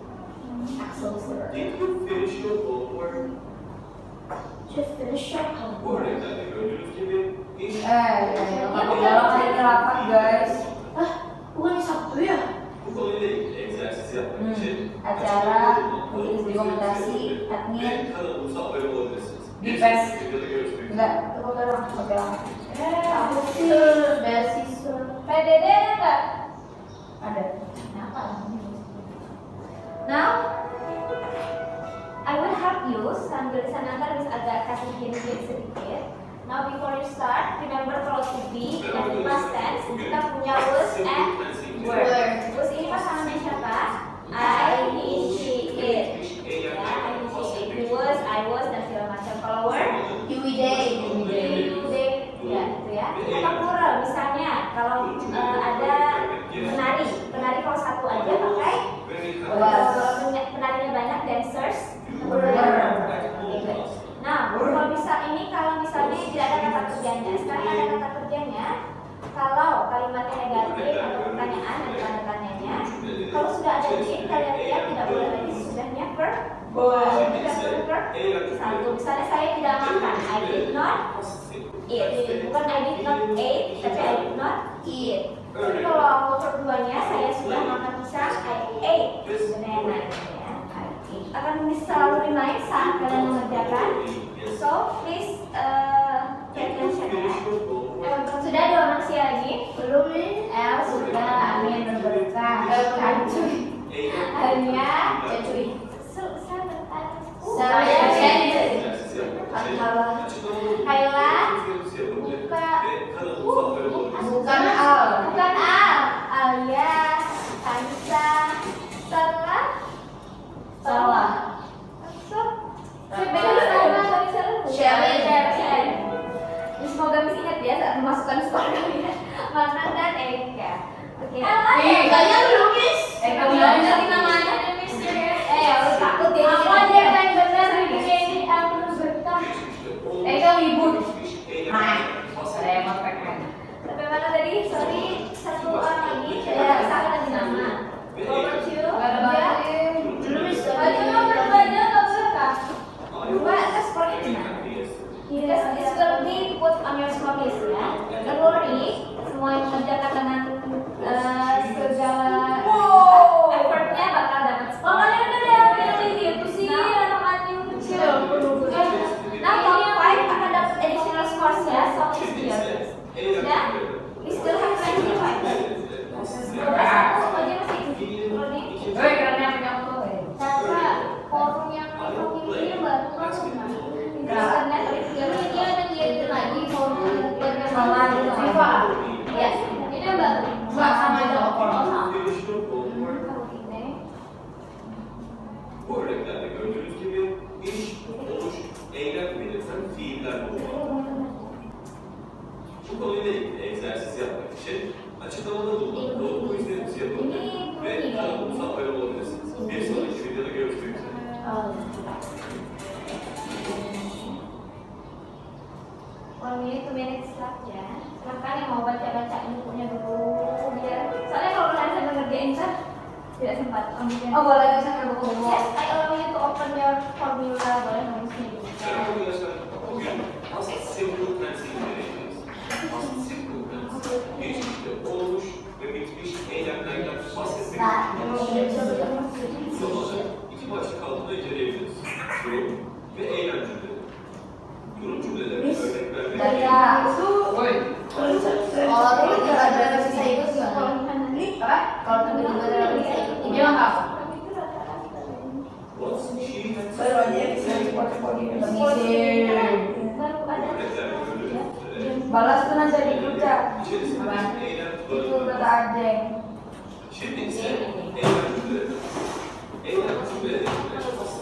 S5: Did you finish your homework? Bu örneklerde gördüğünüz gibi iş
S3: Orang hari rapat, guys.
S1: Bukan Sabtu ya?
S5: bu konuyla ilgili egzersiz yapmak için
S3: Acara, tulis dokumentasi, admin.
S5: ve kanalımıza abone olabilirsiniz.
S1: Di PES.
S5: Videoda görüşmek üzere.
S3: Enggak, pakai orang. Aku sih beasiswa.
S2: PDD ada nggak?
S3: Ada.
S2: Kenapa? Now, I will help you sambil sana ntar bisa agak kasih hint-hint sedikit. Now before you start, remember kalau to be dan di past tense kita punya was and were. Was ini pasangannya siapa? I, he, she, it. Ya, I, he, she, it. He was, I was dan segala macam. Kalau were,
S3: You day.
S2: you, they, ya itu ya. Kata plural misalnya kalau ada penari kalau satu aja pakai kalau penarinya banyak dancers nah kalau misalnya tidak ada kata kerjanya sekarang ada kata kerjanya kalau kalimatnya negatif atau pertanyaan ada tanda tanyanya kalau sudah ada did kalian lihat tidak boleh lagi sudahnya verb tidak boleh verb satu misalnya saya tidak makan I did not eat bukan I did not eat tapi I did not eat. Tapi kalau verb keduanya saya sudah makan pisang I ate banana ya I ate. akan selalu remind saat kalian mengerjakan. So please pay attention ya. Sudah dua manusia lagi?
S3: Belum nih.
S2: Sudah, amin berberkah. Cuy. Alia, cuy. Kayla,
S1: Bukan Al.
S2: bukan Al. Alia, Anissa, Salah.
S1: Salah.
S2: Sharon. Semoga Miss ingat ya saat memasukkan skor kalian. Manan dan Erika. Oke.
S1: Kayaknya belum, Miss.
S2: Kamu bilang tadi namanya. Lu takut ya?
S3: Aku aja yang benar ini aku berkah.
S1: Kamu ibu. Nah, saya mau pakai.
S2: Sampai mana tadi? Sorry, satu orang lagi. Saya salah tadi nama. Over to you.
S1: Belum, Miss.
S3: Baju nggak berkah.
S2: Lupa skornya di mana? Yes, it's gonna be put on your score list ya. Don't worry, semua yang mengerjakan dengan segala effortnya bakal dapat skor.
S3: Makanya udah ya pilih gitu sih anak-anak yang kecil.
S2: Nah, top 5 akan dapat additional scores ya, so please be honest. Sudah? We still have 25. Satu aja masih loading.
S1: Hei, kerennya punya aku.
S3: Kakak, forum yang ini baru masuk.
S2: Karena tadi
S3: Jadi dia ada ngirim lagi forum
S1: Sama Viva.
S2: ya,
S3: ini yang baru.
S1: Mbak sama Joko.
S5: Bu örneklerde gördüğünüz gibi iş, oluş, eylem belirten fiiller bulunmaktadır. Bu konuyla ilgili egzersiz yapmak için açıklamada bulunan doğru quizlerimizi yapabilir ve kanalımıza abone olabilirsiniz. Bir sonraki videoda görüşmek üzere.
S2: One minute, 2 minutes left ya. Silahkan yang mau baca-baca bukunya dulu biar soalnya kalau kalian sambil ngerjain kan tidak sempat ambilnya.
S1: Oh, boleh bisa ke buku.
S2: Yes, I allow you to open your formula. Boleh nulisnya dulu.
S5: Merhaba arkadaşlar. Bugün Past Simple Tense inceleyeceğiz. Past Simple Tense, geçmişte olmuş ve bitmiş eylemlerden bahsetmek Bu zamanı iki başlık altında inceleyebiliriz. Durum ve eylem cümleleri. Durum cümleleri örnek vermek
S1: Woi. Kalau aku tidak ada bisa ikut gimana? Apa? Kalau tiba-tiba ada bisa ikut, ini lengkap.
S5: What's she had
S1: Baru aja bisa cepat-cepat gitu.
S2: Baru ada.
S5: örneklerde gördüğünüz üzere
S1: Balas tuh nanti di grup chat.
S5: içerisinde eylem
S1: Itu
S5: barındırır.
S1: kata Ajeng.
S5: Şimdi ise eylem cümleleri. Eylem cümleleri basit.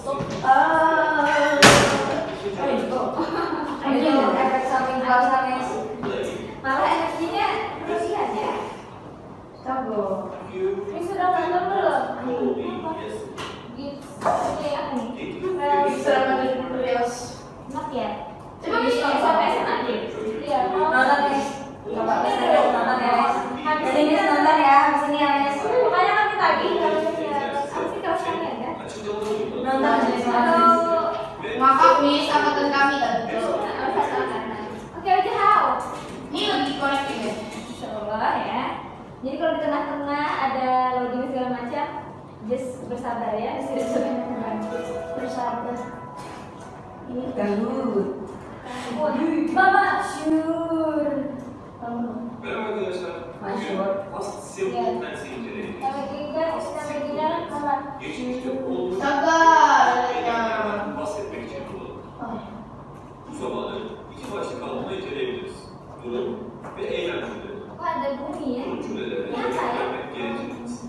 S1: Ini efek samping puasa nih.
S2: Malah energinya berlebihan ya.
S1: Tahu.
S3: Ini sudah nonton belum?
S2: Gift apa nih?
S1: Sudah ada dulu ya.
S2: Not yet.
S1: Coba
S2: Bisa
S1: bisa
S2: sampai SMA deh.
S3: Iya.
S1: nonton nih. Coba bisa nonton ya. Habis ini nonton ya. Habis ini ya.
S2: Makanya kami tadi kalau apa sih kalau kalian ya?
S1: Nonton jadi
S2: Atau
S1: Maaf Miss, angkatan kami tadi.
S2: Oke, aja how?
S1: Ini lagi connecting ya.
S2: Insyaallah ya. Jadi kalau di tengah-tengah ada loading segala macam, just bersabar ya, tidak sebenarnya bersabar. Ini
S1: Ganggu.
S2: Mama sure.
S5: Merhaba arkadaşlar. Bugün Past Simple Tense inceleyeceğiz. Geçmişte olmuş eylemlerden bahsetmek için kullanılır. Bu zamanı iki başlık altında inceleyebiliriz. Durum ve eylem cümleleri.
S2: Kok ada bunyi ya?
S5: Durum cümleleri
S2: Nyata ya?
S5: vermek gerekirse.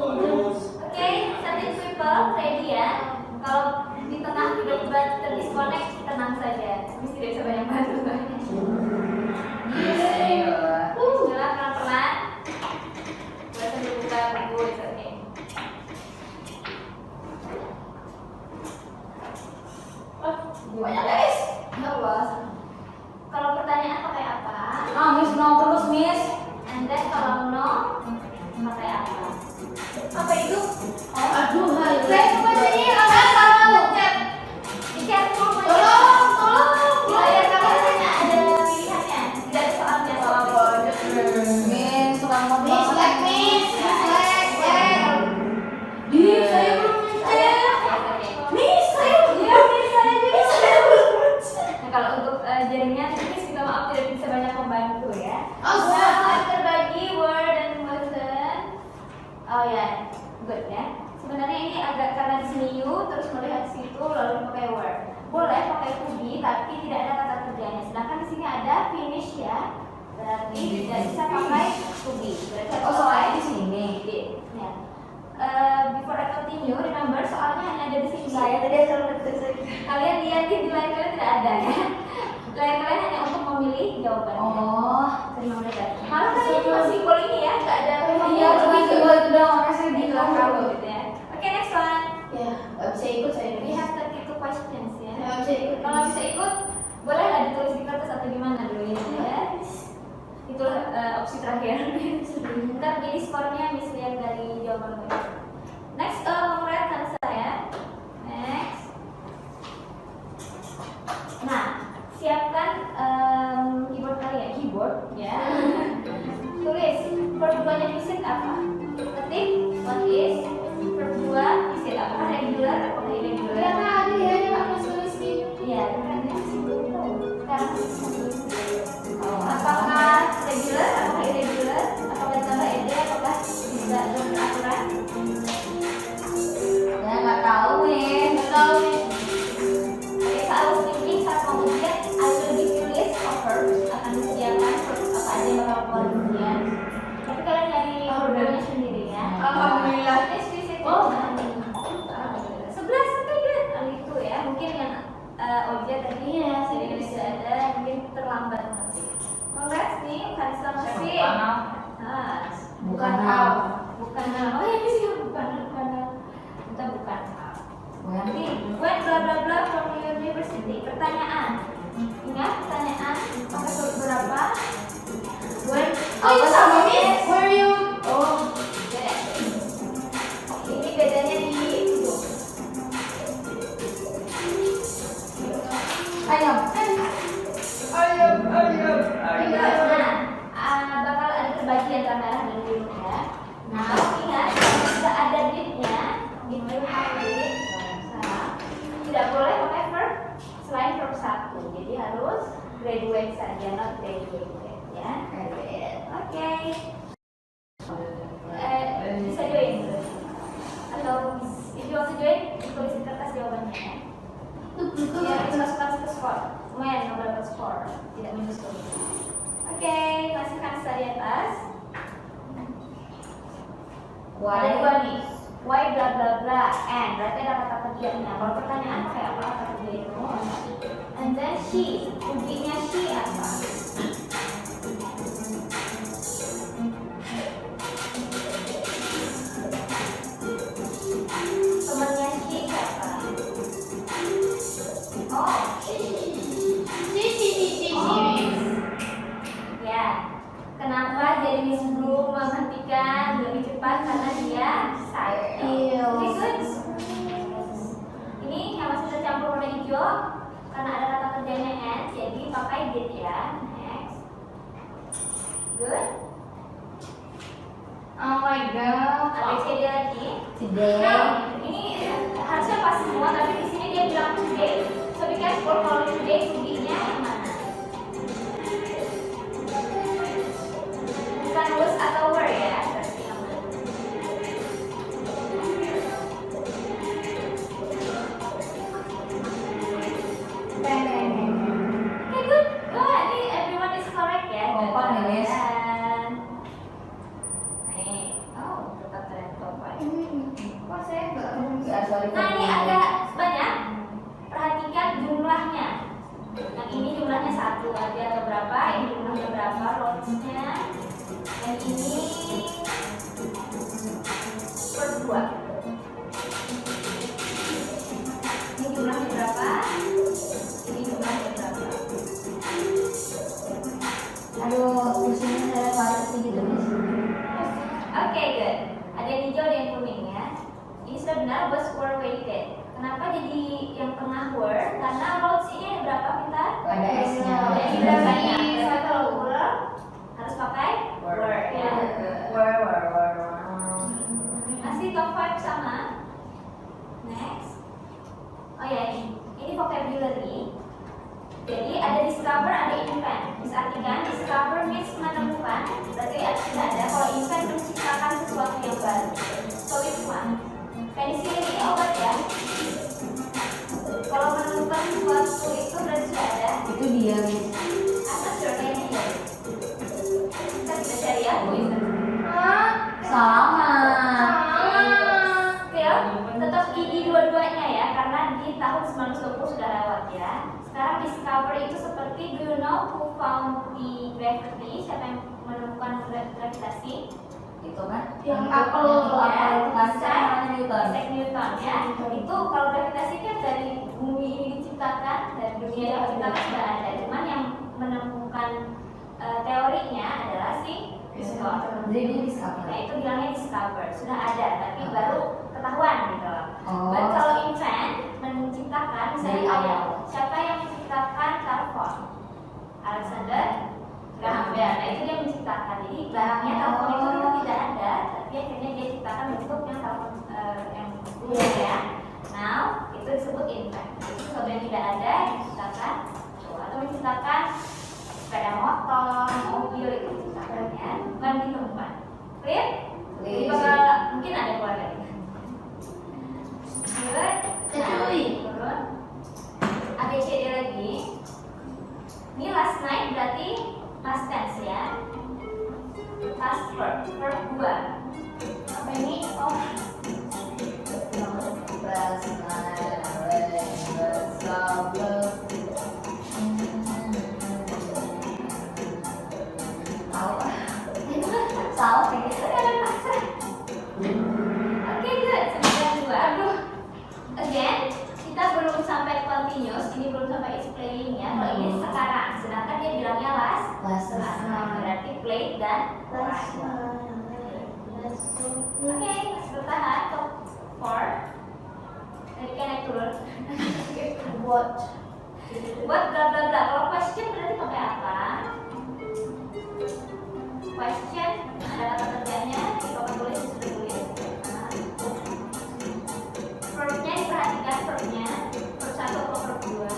S5: Alimos
S2: Oke, something people ready ya. Kalau di tengah tiba-tiba terdisconnect, tenang saja. Miss tidak bisa banyak bantu. Bismillah, pelan-pelan. Boleh sambil buka buku, it's okay.
S1: Banyak guys.
S2: Ya Allah. Kalau pertanyaan pakai apa?
S1: Miss no terus Miss.
S2: And then kalau no, pakai apa? Apa itu?
S1: Aduh, hai.
S2: Saya coba sini, apa kalau chat? Di chat room aja. Tolong. Di layar kalian hanya ada pilihannya, tidak ada soalnya.
S1: Miss, selamat
S2: Miss,
S1: banget.
S2: Miss,
S1: Di, saya belum ngecek.
S2: pelajarannya. Tapi minta maaf tidak bisa banyak membantu ya.
S1: Oh,
S2: Nah, terbagi word dan wasn't. Oh ya, good ya. Sebenarnya ini agak karena di sini you terus melihat situ lalu pakai word. Boleh pakai to be tapi tidak ada kata kerjanya. Sedangkan di sini ada finish ya. Berarti tidak bisa pakai to be. Berarti
S1: Oh, soalnya di sini.
S2: Ya. Before I continue, remember soalnya hanya ada di sini.
S1: Saya tadi selalu
S2: Kalian lihat di layar kalian tidak ada ya. Layar kalian hanya untuk memilih jawabannya.
S1: Oh,
S2: Terima kasih. Malah kan ini masih simbol ini ya, nggak ada.
S1: iya, cuma simbol itu doang, makanya saya
S2: Di
S1: bilang
S2: belakang gitu ya. Oke, next one.
S1: ya, nggak bisa ikut saya.
S2: We have 32 questions ya.
S1: Nggak bisa ikut.
S2: Kalau bisa ikut, bolehlah ditulis di kertas atau di mana dulu ya. Itu opsi terakhir. Ntar jadi skornya Miss lihat dari jawaban gue. Next, memperhatikan kan saya. Next. Nah, siapkan keyboard kalian, keyboard ya. Tulis verb 2-nya visit apa? Ketik what is, verb 2 visit apakah regular atau irregular?
S3: Karena ada ya yang harus tulis gitu.
S2: Iya, kan di situ. Sekarang apakah regular, apakah irregular, apakah ditambah ed, apakah bisa beraturan?
S1: Ya nggak tahu nih, nggak tahu nih.
S2: Oke, saat speaking, saat mau ujian, I will give you list of verbs. Akan disediakan verbs apa aja yang bakal keluar di ujian. Tapi kalian nyari programnya sendiri ya.
S1: Alhamdulillah.
S2: Yes, visit. Oh, 11 sampai good. Itu ya, mungkin yang objek tadi ya, saya tidak ada, mungkin terlambat nanti. Congrats nih, Kansa masih.
S1: Bukan hal.
S2: Bukan hal. Oh ya, sih bukan hal. Kita bukan hal. Nanti, when bla bla bla from your university. Pertanyaan. Ingat pertanyaan pakai verb berapa? When.
S1: Oh, itu sama Miss. Where you? Oh,
S2: Beda. Ini bedanya di itu.
S1: ayam.
S2: Nah, bakal ada terbagi antara merah dan biru ya. Nah, ingat kalau sudah ada date-nya, itu harus tidak boleh pakai verb selain verb 1. Jadi harus graduate saja, not graduated ya. Oke. Bisa join atau if you want to join, tulis di kertas jawabannya ya. Biar kita masukkan ke skor. Lumayan nomor dapat skor, tidak minus tuh. Oke, masukkan di atas. Ada dua nih. Why bla bla bla and berarti ada kata kerjanya. Kalau pertanyaan pakai apa kata kerja itu? And then she, ujinya she apa? Temannya she siapa? Oh, ya. Kenapa jadi Miss Blue menghentikan lebih cepat karena dia silent. Oke, good. Ini yang masih tercampur warna hijau karena ada kata kerjanya and, jadi pakai did ya. Next. Good.
S1: Oh my god.
S2: ABCD lagi.
S1: Today.
S2: Nah, ini harusnya pas semua tapi di sini dia bilang today. So be careful kalau today to-be-nya yang mana? Bukan was atau were ya. Berarti yang mana? Okay, good. Wah, ini everyone is correct ya.
S1: Oh, kok nih, Miss?
S2: Dan nih, oh, tetap keren topan.
S1: Kok saya nggak ya, sorry.
S2: Nah, ini agak banyak. Perhatikan jumlahnya. Yang ini jumlahnya 1 aja atau berapa? Ini jumlahnya berapa? Rows-nya. Yang ini per 2. Ini jumlahnya berapa? Ini jumlahnya berapa?
S1: Aduh, pusingnya saya parah sih gitu, Miss.
S2: Oke, good. Ada yang hijau, ada yang kuning ya. Ini sudah benar, was were weighted. Kenapa jadi yang tengah were? Karena rows ini ada berapa kita?
S1: Ada S-nya.
S2: Jadi berapanya? Berapa kalau were harus pakai were ya.
S1: Were.
S2: Masih top 5 sama. Next. Oh ya, ini vocabulary. Jadi ada discover, found the gravity? Siapa yang menemukan gravitasi?
S1: Itu kan
S3: Yang
S1: apel itu kan
S2: Isaac
S1: Newton.
S2: Newton ya. Itu kalau gravitasi kan dari bumi ini diciptakan, dari dunia yang diciptakan sudah ada. Cuman yang menemukan teorinya adalah si Newton.
S1: Jadi dia discover.
S2: Nah itu bilangnya discover, sudah ada tapi baru ketahuan gitu loh.
S1: Oh.
S2: Dan kalau invent menciptakan, misalnya
S1: Dari awal.
S2: siapa yang menciptakan telepon? Alexander Graham Bell. Nah itu dia menciptakan. Jadi barangnya telepon itu dulu tidak ada, tapi akhirnya dia ciptakan bentuk yang telepon yang dulu ya. Now itu disebut invent. Itu sesuatu yang tidak ada diciptakan, atau menciptakan sepeda motor, mobil itu diciptakan ya, bukan ditemukan. Clear? Jadi bakal mungkin ada keluar lagi. Good. Turun. ABCD lagi. Ini last night berarti past tense ya. Past verb 2. Apa ini? Oh.
S1: Salah kayak gitu.
S2: Oke, good. 92. Aduh. Again, kita belum sampai continuous, ini belum sampai is playing ya. Kalau ini sekarang, sedangkan dia bilangnya last.
S1: Last
S2: Nah, berarti play dan right. Oke, masih bertahan top 4. Tadi kan naik turun. What bla bla bla. Kalau question berarti pakai apa? Question ada kata kerjanya, kita akan tulis, sudah tulis. Verbnya diperhatikan, verbnya verb 1 atau verb 2.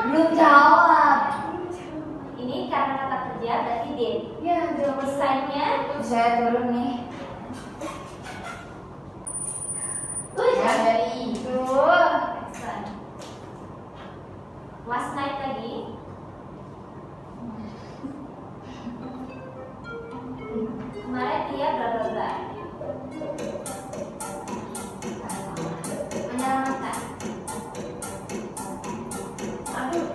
S1: Belum jawab.
S2: Ini karena kata kerja berarti did.
S3: Ya, jawab
S2: Desainnya
S1: Saya turun nih. Ya dari itu.
S2: excellent. Last night lagi. Kemarin dia bla bla bla. Menyelamatkan. Aduh.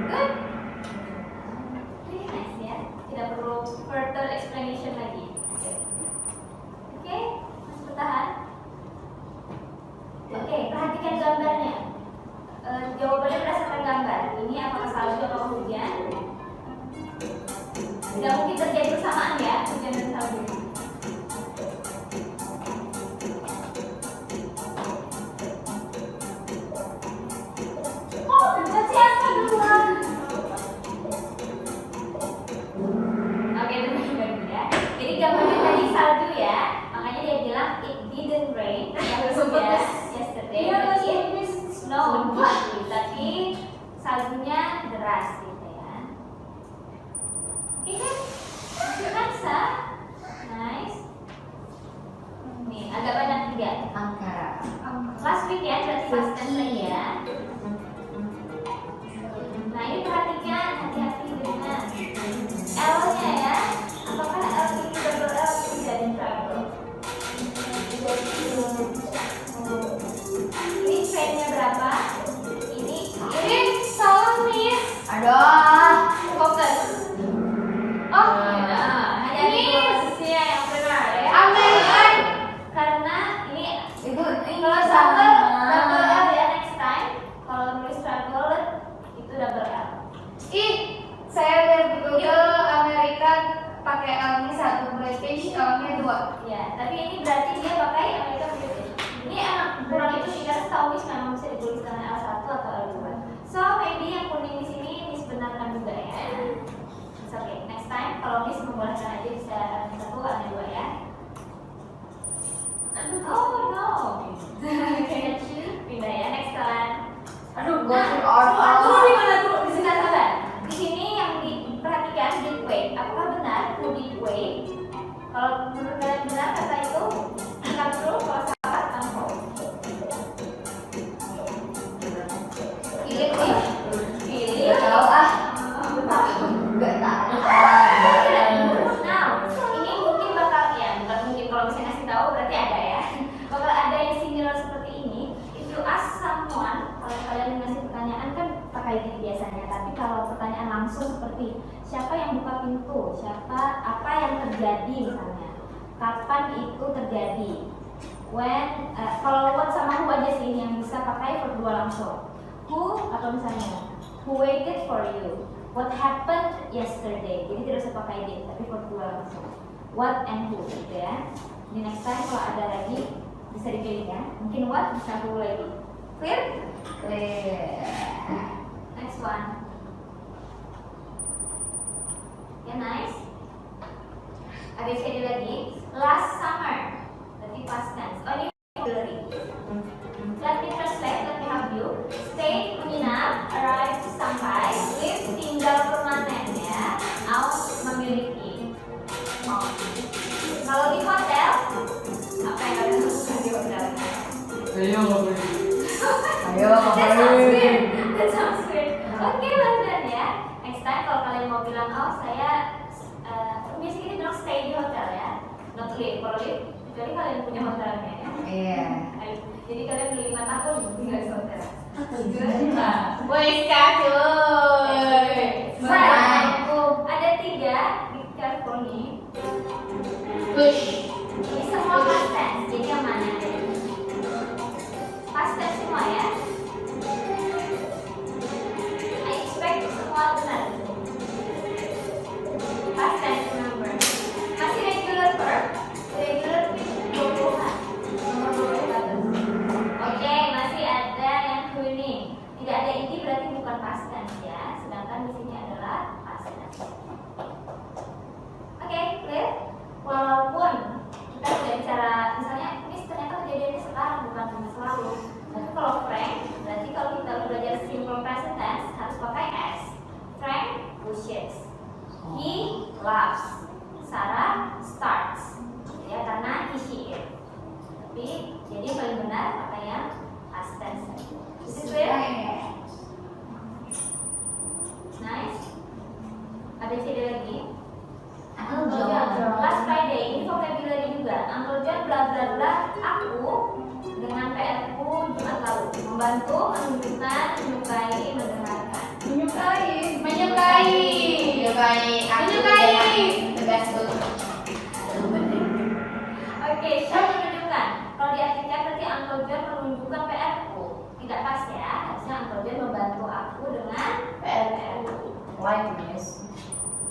S2: Good. Really nice ya. Tidak perlu further explanation lagi. Oke, masih bertahan. Oke, perhatikan gambarnya. Jawabannya berdasarkan gambar. Ini apakah salju atau hujan? Tidak mungkin terjadi bersamaan ya, hujan dan salju. Oh, siapa duluan? Oke, teman-teman ya. Jadi gambarnya tadi salju ya, makanya dia bilang it didn't rain. Yang hujan yesterday, but it snowed today. Tapi saljunya deras gitu ya. Oke kan? Kan sah? Nice. Nih, agak banyak juga.
S1: Angka.
S2: Last week ya, berarti past tense lagi ya. Nah ini perhatikan, hati-hati dengan L-nya ya. Apakah L ini double L atau jadi triangle? Ini trainnya berapa? Ini
S3: salah miss.
S1: Aduh.
S2: fokus.
S3: Oh,
S2: Nah, hanya di dua posisinya yang benar ya.
S3: American.
S2: Karena ini
S1: Itu
S2: kalau double L ya next time. Kalau nulis triangle itu double L.
S3: Ih, saya lihat di Google American pakai L-nya 1, British L-nya 2.
S2: Ya, tapi ini berarti dia pakai Amerika British. Ini emang kurang itu sih karena setahu Miss memang bisa ditulis dengan L1 atau L2. So maybe yang kuning di sini Miss benarkan juga ya. It's okay. Next time kalau Miss membolehkan aja bisa L1 atau L2 ya. Oh no. Pindah ya next one.
S1: Aduh,
S2: Nah,
S1: gue orang.
S2: turun di mana turun? Di sini sabar. Di sini yang diperhatikan deep weight. Apakah benar deep weight? Kalau menurut kalian benar kata itu biasanya. Tapi kalau pertanyaan langsung seperti siapa yang buka pintu, apa yang terjadi misalnya, kapan itu terjadi, when, kalau what sama who aja sih yang bisa pakai for dua langsung. Who atau misalnya who waited for you, what happened yesterday. Jadi tidak usah pakai did, tapi for dua langsung. What and who gitu ya. Di next time kalau ada lagi bisa dipilih ya. Mungkin what bisa who lagi. Clear?
S1: Clear.
S2: Next one. Ya, nice. Ada schedule lagi. Last summer. Berarti past tense. Oh, ini auxiliary. Let me translate, let me help you. Stay, menginap, arrive, sampai, live, tinggal permanen ya. Out, memiliki. Oh. Kalau di hotel, apa yang kalian lakukan di hotel?
S1: Ayo.
S2: That sounds weird. That sounds weird. Oke, lanjut ya. Next time kalau kalian mau bilang, oh saya biasanya kita bilang stay di hotel ya, not live. Kalau live, kecuali kalian punya hotelnya ya.
S1: Iya.
S2: Jadi kalian beli 5 tahun tinggal di hotel.
S3: Woi, cuy.
S2: Ada 3 di careful nih.
S3: Push.
S2: Ini semua past tense. Jadi yang mana? Past tense semua ya. I expect semua benar. Past tense remember. Masih regular verb. Regular 20-an. Nomor 20. Oke, masih ada yang kuning. Tidak ada ini berarti bukan past tense ya. Sedangkan di sini adalah past tense. Oke, clear? Walaupun kita sudah bicara, misalnya ini ternyata kejadiannya sekarang bukan masa lalu. Tapi kalau Frank, berarti kalau kita belajar simple present tense harus pakai S. Frank pushes. He laughs. Sarah starts. Ya, karena he, she, it. Tapi jadi paling benar pakai yang past tense. Is it clear? Nice. Ada CD lagi. Uncle John. Last Friday ini vocabulary juga. Uncle John bla bla bla aku dengan PR ku Jumat lalu membantu, menunjukkan, menyukai, mendengarkan.
S3: Menyukai.
S1: Tegas tuh.
S2: Oke, show menunjukkan. Kalau diartikan berarti Uncle John menunjukkan PR ku. Tidak pas ya. Harusnya Uncle John membantu aku dengan PR ku.
S1: Like this.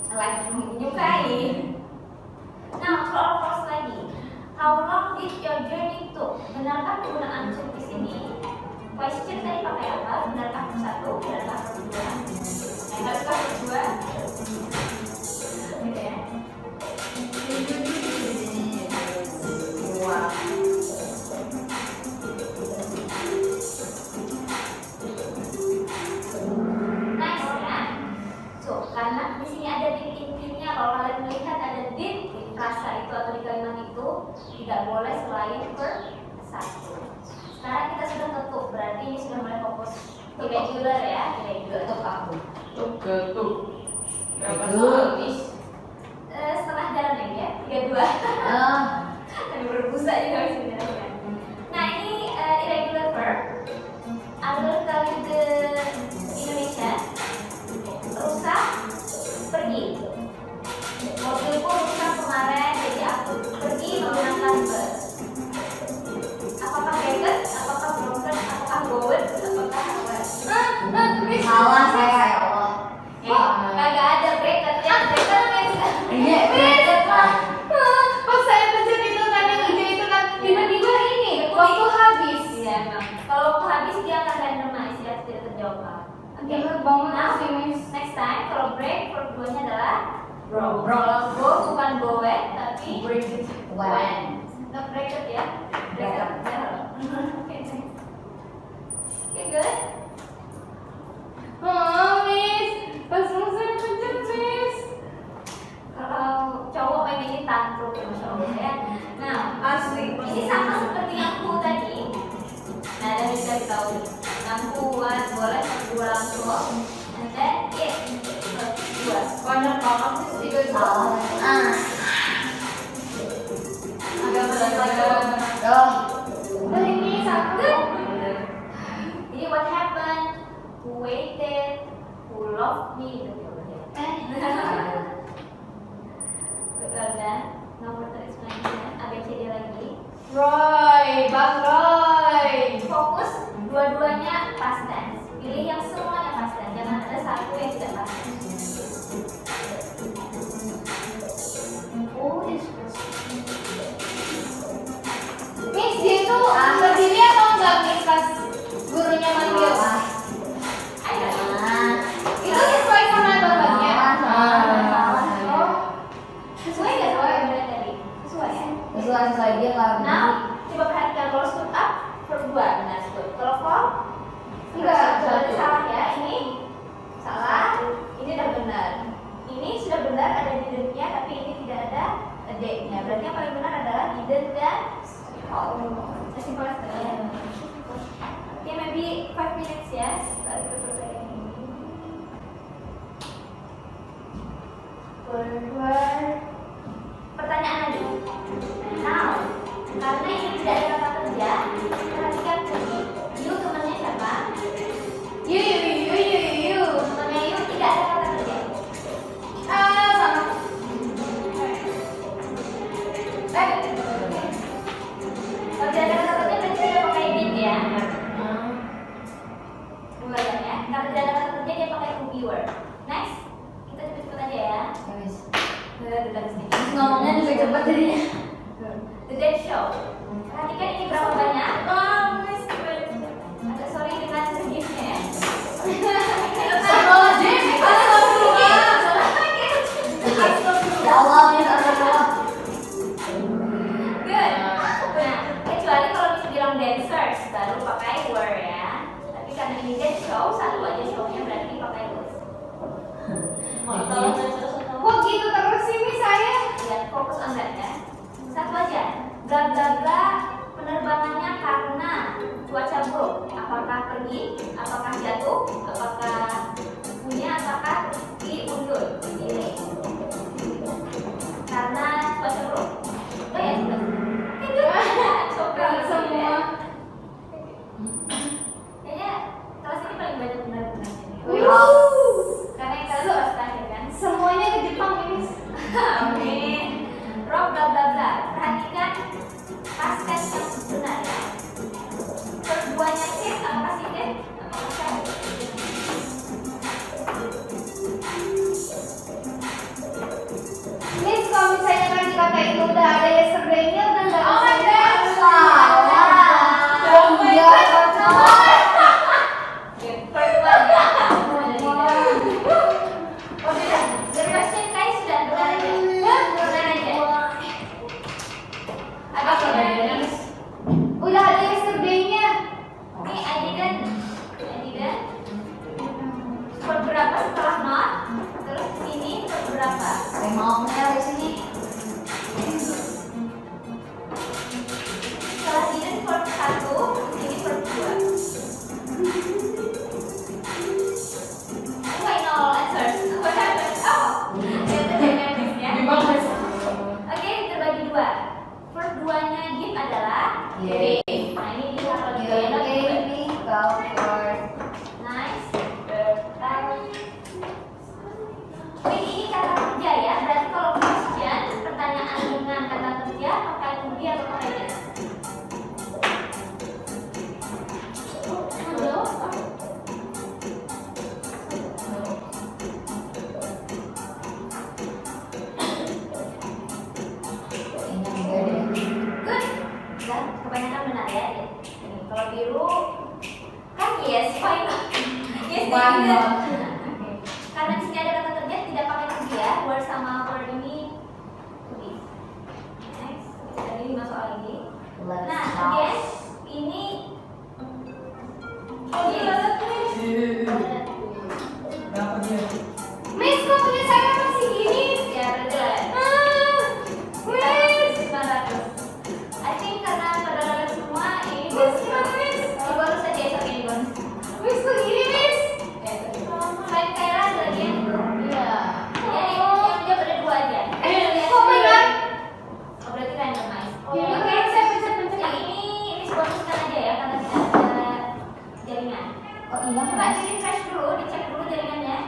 S2: Like menyukai. Nah, soal false lagi. How long did your journey took? Benarkah penggunaan to di sini? Question tadi pakai apa? Benarkah satu? Benarkah kedua? Benarkah kedua? Gitu ya.
S1: Wow.
S2: Nice ya. So, karena di sini ada intinya, kalau kalian melihat ada did di frasa itu atau di kalimat itu tidak boleh selain verb satu. Sekarang kita sudah ketuk, berarti ini sudah mulai fokus irregular ya, irregular.
S1: Ketuk aku.
S3: Ketuk.
S2: Setengah jalan lagi ya, 32.
S1: Ah.
S2: Tapi berbusa juga sebenarnya. Nah ini irregular verb. I will tell you the Indonesia. Rusak, pergi. Mobilku rusak kemarin, jadi aku pergi menggunakan bus. Apakah breakers? Apakah broken? Apakah gowet? Apakah apa?
S1: Salah saya ya Allah.
S2: Kagak ada breaker ya. Breaker means
S1: Iya, breaker lah.
S3: Pas saya pencet itu kan yang hijau itu kan tiba-tiba ini waktu habis.
S2: Iya emang. Kalau waktu habis dia akan randomize ya, tidak terjawab. Oke.
S3: Jahat banget
S2: Now,
S3: sih, Miss.
S2: next time kalau break verb duanya adalah
S1: Bro.
S2: Kalau go bukan go tapi
S1: Break it. When.
S2: nggak break it ya. Break it. Oke. Oke, good.
S3: Oh, Miss. Pas mau saya pencet, Miss.
S2: Kalau cowok main ini tantrum ya, Masya Allah ya. Nah,
S3: Asli.
S2: ini sama seperti yang ku tadi. Nah, dan bisa tahu yang kuat boleh dua langsung. And then it dua.
S3: Banyak banget sih ikut
S1: Salah. Ah.
S2: Agak berat.
S1: Oh.
S3: Udah ini satu.
S2: Jadi what happened? Who waited? Who love me gitu. Betul kan? No further explanation. ABCD lagi.
S3: Roy, Bang Roy.
S2: Fokus dua-duanya past tense. Pilih yang semuanya past tense. Jangan ada satu yang tidak past tense.
S3: Miss, dia itu berdiri atau enggak Miss pas gurunya manggil? Itu sesuai sama bapaknya.
S2: Sesuai nggak sama yang bilang tadi? Sesuai ya?
S1: Sesuai dia nggak.
S2: Nah, coba perhatikan kalau stood up verb 2 benar stood. Kalau fall
S3: Enggak,
S2: berarti salah ya. Ini salah, ini udah benar. Ini sudah benar ada didn't-nya tapi ini tidak ada d-nya. Berarti yang paling benar adalah didn't dan fall. Sesimpel itu ya. Oke, maybe 5 minutes ya. Setelah kita selesai ini. Pertanyaan lagi. Now, karena ini tidak ada kata kerja, perhatikan bunyi. You temannya siapa?
S3: You.
S2: Temannya you tidak ada kata kerja.
S3: Sama.
S2: Kalau tidak ada kata kerja berarti dia pakai did ya. Ulangan ya. Kalau tidak ada kata kerja dia pakai to be word. Next, kita cepet-cepet aja ya.
S1: Ngomongnya juga cepat jadinya.
S2: The Dead Show. Perhatikan ini berapa banyak? Agak sorry dengan sedikitnya ya.
S1: Ya Allah, Miss, astagfirullah.
S2: Good. Nah, kecuali kalau bisa bilang dancers baru pakai were ya. Tapi karena ini dead show, satu aja show-nya berarti pakai was.
S3: Kok gitu terus sih Miss saya?
S2: Ya, fokus on that ya. Satu aja. Bla bla bla penerbangannya karena cuaca buruk. Apakah pergi? Apakah jatuh? Apakah punya? Apakah diundur? Pilih. Karena cuaca buruk. Oh ya, sudah. Itu coba
S3: Semua.
S2: Kayaknya kelas ini paling banyak benar-benar ini.
S3: Wuh.
S2: Karena yang kalian kelas terakhir kan.
S3: Semuanya ke Jepang Miss.
S2: Amin. Rob bla bla bla. Perhatikan past tense yang benar ya. Perbuahannya sih apakah sih deh? Apakah saya?
S3: Miss, kalau misalnya kan kata itu udah ada yesterday-nya udah nggak
S1: Oh my
S3: bisa.
S1: God, salah.
S3: Oh my God.
S2: Perbuahannya. Oh sudah. The question guys sudah benar aja. Benar aja. Agak benar.
S3: Udah ada yesterday-nya.
S2: Ini I didn't. Verb berapa setelah not? Terus sini verb berapa?
S1: Saya maunya di sini.
S2: Setelah didn't verb 1, sini verb 2. Oh, I know all answers. What happened? Oh, itu dynamics ya. Oke, terbagi dua. Verb 2-nya give adalah
S1: Yeah.
S2: give. Nah, ini di hafal juga ya.
S1: Okay, we go for
S2: Nice. Ini kata kerja ya. Berarti kalau question, pertanyaan dengan kata kerja, pakai to be atau pakai is? Good. Dan kebanyakan benar ya. Ini, kalau biru kan yes, why not? Yes,
S1: Why
S2: they
S1: not?
S2: did. Oke. Karena di sini ada kata kerja tidak pakai to be ya. Word sama word ini to be. Next, tadi 5 soal lagi.
S1: let's
S2: Nah,
S1: stop.
S2: again ini
S3: Miss, kok punya saya masih gini?
S2: ya berjalan.
S3: Miss.
S2: 900. I think karena pada lalat semua ini
S3: Miss, gimana Miss?
S2: ini bonus aja esok ini bonus.
S3: Miss, kok gini Miss?
S2: Selain Kaira ada lagi yang itu.
S1: Iya.
S2: Ya, yang dia pada 2 aja.
S3: Kok benar?
S2: Oh, berarti randomize.
S3: Ya, oke, saya pencet-pencet.
S2: Yang ini bonuskan aja ya karena tidak ada jaringan.
S1: Oh iya,
S2: Coba di refresh dulu, dicek dulu jaringannya.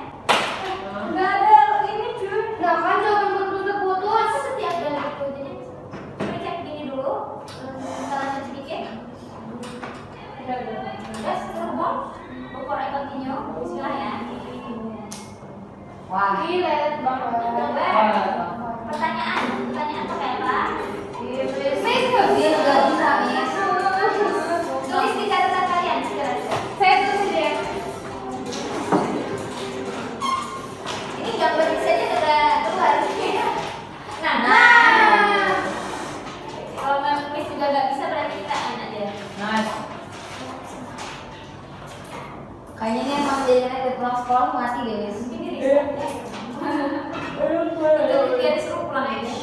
S1: Wah.
S3: Relate banget.
S2: Pertanyaan pakai apa?
S3: Miss nggak
S1: Dia
S3: bisa.
S1: nggak bisa, Miss.
S2: Tulis di catatan kalian segera.
S3: Saya tulis deh.
S2: Ini gambar saja sudah keluar.
S3: Nah.
S2: Kalau memang Miss juga nggak bisa berarti kita aja.
S1: Nice. Kayaknya ini emang jadinya dari pulang sekolah mati guys.
S2: Mungkin dia reset. Itu dia disuruh pulang aja.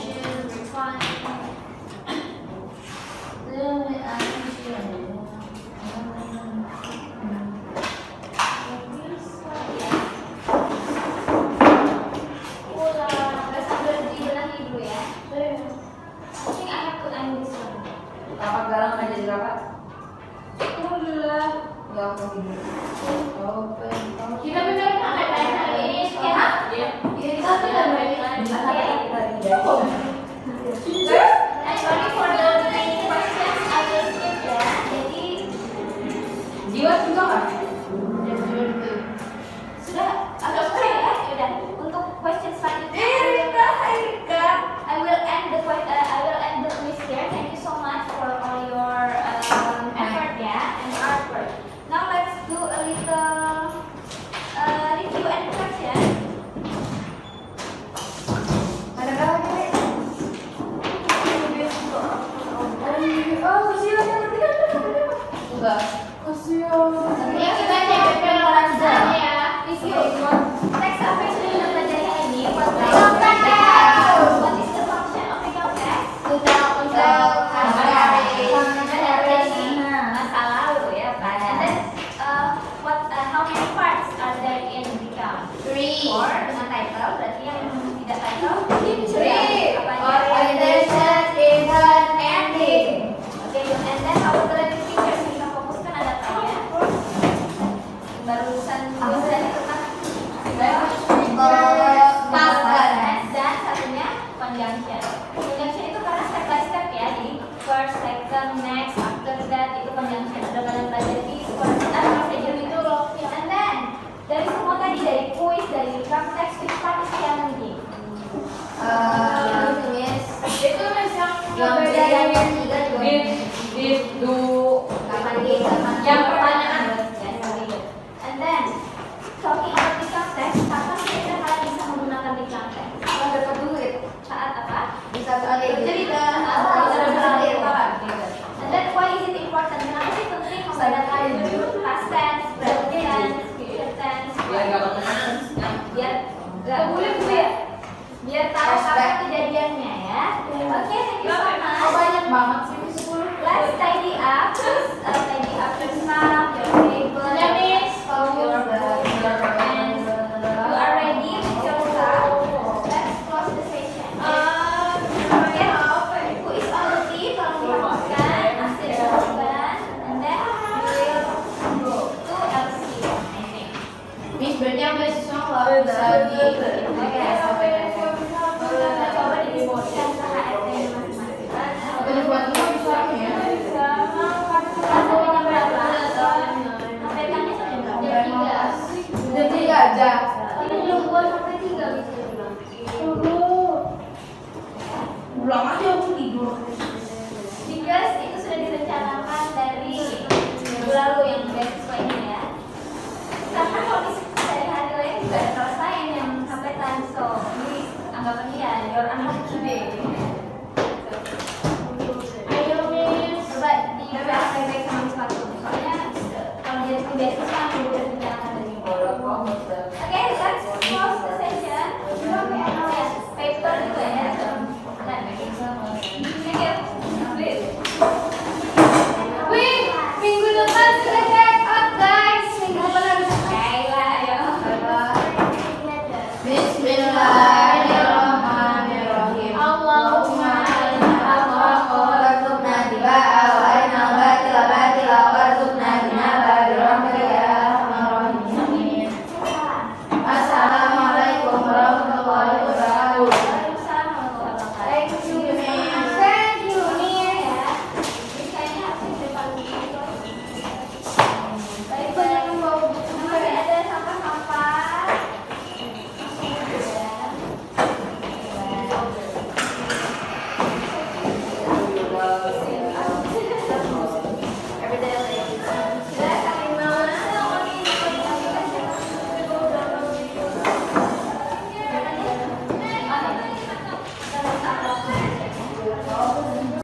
S2: Udah sambil dibenahi dulu ya. I think I have to end this one.
S1: Rapat galang aja di rapat.
S3: Alhamdulillah.
S1: Ya aku tidur. Open.
S3: Kita benar sampai hari ini ya.
S1: Kita sudah
S2: And sorry for the remaining questions, I will skip ya. Jadi
S1: Jiwa juga kan?
S2: sudah agak susah ya. Yaudah, untuk question selanjutnya. I will end the quiz here. Thank you so much for all your effort ya and artwork. Now let's do a little review and reflection.
S1: Ada berapa nih? Enggak.
S3: Ya kita cek pelajarannya ya.
S2: Review. Text apa yang sudah kita pelajari hari ini? What is the function of recount text? Masa lalu ya, Pak. And then how many parts are there in recount? 4 dengan title, berarti yang tidak title apa aja? Oke, and then our related features yang kita fokuskan ada apa ya? Barusan dosen itu kan dan satunya conjunction. Conjunction itu karena step by step ya, jadi first, second, next, after that itu conjunction. Udah kalian belajar di sekolah kita procedure itu loh. And then dari semua tadi, dari quiz, dari recount text, which part is challenging?
S3: Itu misal
S1: Yang bedanya tiga juga.
S2: Yang pertanyaan. And then talking about recount text, kapan kira-kira kalian bisa menggunakan recount text?
S1: Kalau dapat duit,
S2: Saat apa?
S1: bisa sekali
S3: Cerita.
S2: And then why is it important? Kenapa sih penting membedakan past tense, present tense, future tense? Biar nggak
S3: boleh Bu ya?
S2: biar tahu kapan kejadiannya ya. Oke, thank you so much.
S1: banyak banget sih.
S2: Let's tidy up. Tidy up your stuff, your table,
S3: Ya, Miss.
S2: your book, and you are ready with your stuff. Let's close the session. Okay. Who is on the team? Tolong dihapuskan, absen jawaban, and then we will go to LC, I think.
S1: Miss berarti yang beasiswa nggak bisa di.
S2: Oke, sampai coba didiskusikan ke HRD masing-masing.
S1: Kalau buat kita bisa ya.
S2: Sampai jam berapa? Sampai kami sampai jam berapa?
S1: Jam 3 aja.
S2: Ini belum 2 sampai 3 bisa dibilang.
S1: Pulang aja aku tidur.
S2: Because itu sudah direncanakan dari minggu lalu yang beasiswa ini ya. Karena kondisi sehari-hari lain juga ada